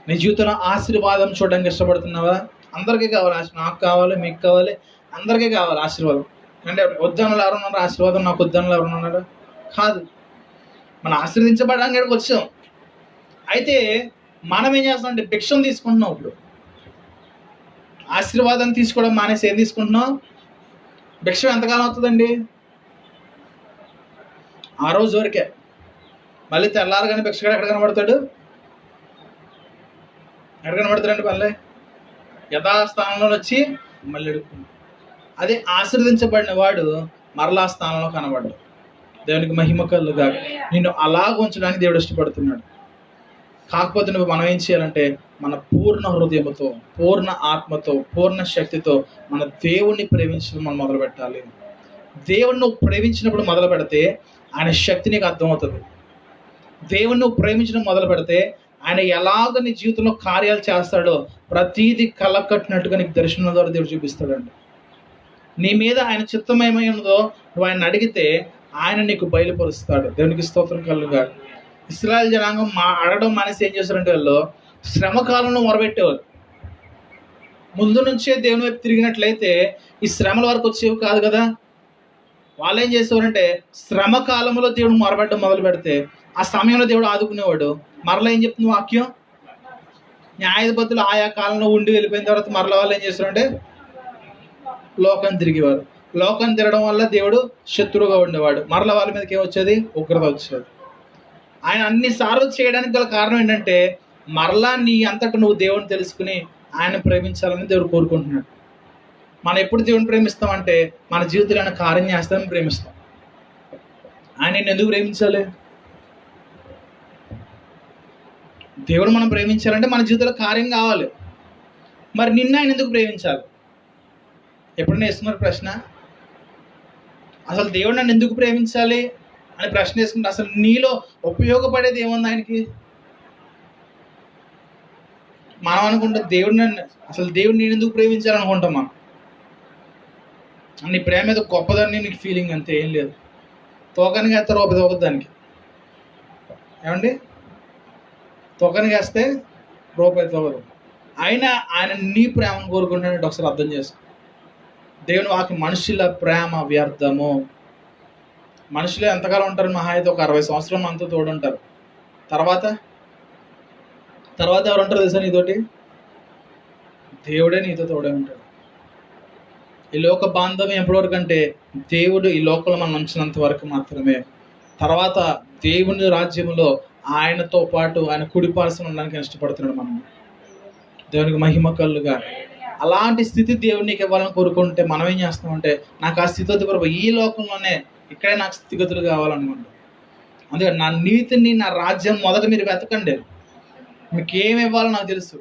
నీ జీవితంలో ఆశీర్వాదం చూడడానికి ఇష్టపడుతున్నావా? అందరికీ కావాలి. నాకు కావాలి, మీకు కావాలి, అందరికీ కావాలి ఆశీర్వాదం. అంటే వద్దనలు ఎవరున్నారు? ఆశీర్వాదం నాకు వద్దనలు ఎవరున్నారు? కాదు, మనం ఆశీర్వదించబడడానికి ఇక్కడికి వచ్చాం. అయితే మనం ఏం చేస్తాం అంటే భిక్షం తీసుకుంటున్నాం. ఇప్పుడు ఆశీర్వాదం తీసుకోవడం మానేసి ఏం తీసుకుంటున్నాం? భిక్షం ఎంతకాలం అవుతుందండి? ఆ రోజు వరకే. మళ్ళీ తెల్లారగానే భిక్షగాడు ఎక్కడ కనబడతాడు? ఎక్కడ కనబడతాడండి? మళ్ళీ యథాస్థానంలో వచ్చి మళ్ళీ అడుగుతున్నాడు. అదే ఆశీర్వదించబడిన వాడు మరలా స్థానంలో కనబడ్డాడు. దేవునికి మహిమ కలుగుగా. నిన్ను అలాగ ఉంచడానికి దేవుడు ఇష్టపడుతున్నాడు. కాకపోతే మనం ఏం చేయాలంటే మన పూర్ణ హృదయంతో, పూర్ణ ఆత్మతో, పూర్ణ శక్తితో మన దేవుణ్ణి ప్రేమించడం మనం మొదలు పెట్టాలి. దేవుణ్ణి నువ్వు ప్రేమించినప్పుడు మొదలు పెడితే ఆయన శక్తి నీకు అర్థమవుతుంది. దేవుణ్ణి నువ్వు ప్రేమించడం మొదలు పెడితే ఆయన ఎలాగ నీ జీవితంలో కార్యాలు చేస్తాడో ప్రతీది కళ్ళ కట్టినట్టుగా నీకు దర్శనం ద్వారా దేవుడు చూపిస్తాడండి. నీ మీద ఆయన చిత్తమేమై ఉన్నదో నువ్వు ఆయన అడిగితే ఆయన నీకు బయలుపరుస్తాడు. దేవునికి స్తోత్రం కలుగుగా. ఇశ్రాయేల్ జనాంగం అడగడం మానేసి ఏం చేశారంటే వాళ్ళు శ్రమ కాలంలో మొరబెట్టేవారు. ముందు నుంచే దేవుని వైపు తిరిగినట్లయితే ఈ శ్రమల వరకు వచ్చేవి కాదు కదా. వాళ్ళు ఏం చేసేవారంటే శ్రమ కాలంలో దేవుడు మొరబెట్టడం మొదలు పెడితే ఆ సమయంలో దేవుడు ఆదుకునేవాడు. మరలా ఏం చెప్తుంది వాక్యం? న్యాయాధిపతులు ఆయా కాలంలో ఉండి వెళ్ళిపోయిన తర్వాత మరలా వాళ్ళు ఏం చేస్తారంటే లోకం తిరిగేవారు. లోకం తిరగడం వల్ల దేవుడు శత్రువుగా ఉండేవాడు. మరలా వాళ్ళ మీదకి ఏమొచ్చేది? ఉగ్రత వచ్చేది. ఆయన అన్నిసార్లు చేయడానికి గల కారణం ఏంటంటే మరలా నీ అంతటా నువ్వు దేవుని తెలుసుకుని ఆయన ప్రేమించాలని దేవుడు కోరుకుంటున్నాడు. మనం ఎప్పుడు దేవుని ప్రేమిస్తామంటే మన జీవితంలో ఆయన కార్యం చేస్తామని ప్రేమిస్తాం. ఆయన ఎందుకు ప్రేమించాలి? దేవుడు మనం ప్రేమించాలంటే మన జీవితంలో కార్యం కావాలి. మరి నిన్న ఆయన ఎందుకు ప్రేమించాలి? ఎప్పుడైనా వేస్తున్నారు ప్రశ్న? అసలు దేవుడు నన్ను ఎందుకు ప్రేమించాలి అని ప్రశ్న వేసుకుంటే అసలు నీలో ఉపయోగపడేది ఏముంది ఆయనకి? మనం అనుకుంటే దేవుడు నేను ఎందుకు ప్రేమించాలనుకుంటాం. మనం నీ ప్రేమ ఏదో గొప్పదని నీకు ఫీలింగ్, అంతే, ఏం లేదు. తోకనికి వేస్తే రూపాయి తోకదు దానికి. ఏమండి? తోకనికి వేస్తే రూపాయి తోకదు. ఆయన నీ ప్రేమను కోరుకుంటున్నాడు. ఒకసారి అర్థం చేసుకో. దేవుని వాక్యం మనుషుల ప్రేమ వ్యర్థము. మనుషులే ఎంతకాలం ఉంటారు? మహా అయితే ఒక 60 సంవత్సరం అంతా తోడుంటారు. తర్వాత ఎవరు ఉంటారు తెలుసా నీతోటి? దేవుడే నీతో తోడే ఉంటాడు. ఈ లోక బాంధవ్యం ఎప్పటివరకు అంటే దేవుడు ఈ లోకంలో మనం ఉంచినంత వరకు మాత్రమే. తర్వాత దేవుని రాజ్యంలో ఆయనతో పాటు ఆయన కుడిపార్శ్వన ఉండడానికి ఇష్టపడుతున్నాడు. మనం దేవునికి మహిమ కలుగుగా. అలాంటి స్థితి దేవుడు నీకు ఇవ్వాలని కోరుకుంటే మనం ఏం చేస్తామంటే నాకు ఆ స్థితి ప్రభు ఈ లోకంలోనే ఇక్కడే నాకు స్థితిగతులు కావాలనుకుంటా. అందుకని నా నీతిని, నా రాజ్యం మొదట మీరు వెతకండి. మీకు ఏమి ఇవ్వాలో నాకు తెలుసు,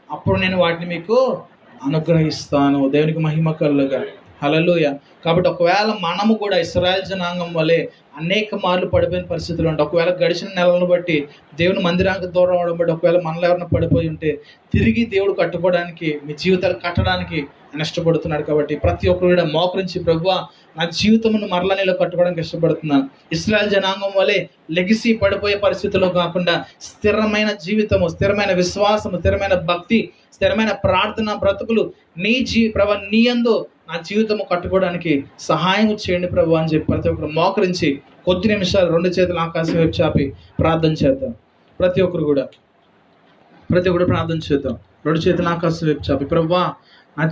అప్పుడు నేను వాటిని మీకు అనుగ్రహిస్తాను. దేవునికి మహిమ కలుగుగా. హల్లెలూయా. కాబట్టి ఒకవేళ మనము కూడా ఇశ్రాయేల్ జనాంగం వలె అనేక మార్లు పడిపోయిన పరిస్థితులు ఉంటాయి. ఒకవేళ గడిచిన నెలలను బట్టి దేవుని మందిరానికి దూరం అవడం బట్టి ఒకవేళ మనలో ఎవరైనా పడిపోయి ఉంటే తిరిగి దేవుడు కట్టుకోవడానికి, మీ జీవితాలు కట్టడానికి ఆయన ఇష్టపడుతున్నాడు. కాబట్టి ప్రతి ఒక్కరు కూడా మోకరించి ప్రభువా నా జీవితమును మరలా నీలో కట్టుకోవడానికి ఇష్టపడుతున్నాను. ఇశ్రాయేల్ జనాంగం వలె లెగిసి పడిపోయే పరిస్థితుల్లో కాకుండా స్థిరమైన జీవితము, స్థిరమైన విశ్వాసము, స్థిరమైన భక్తి, స్థిరమైన ప్రార్థన బ్రతుకులు ప్రభు నీ యందు నా జీవితము కట్టుకోవడానికి సహాయం చేయండి ప్రభు అని చెప్పి ప్రతి ఒక్కరు మోకరించి కొద్ది నిమిషాలు 2 చేతులు ఆకాశం వైపు చాపి ప్రార్థన చేద్దాం. ప్రతి ఒక్కరు ప్రార్థన చేద్దాం. 2 చేతులు ఆకాశం వైపు చాపి ప్రభువా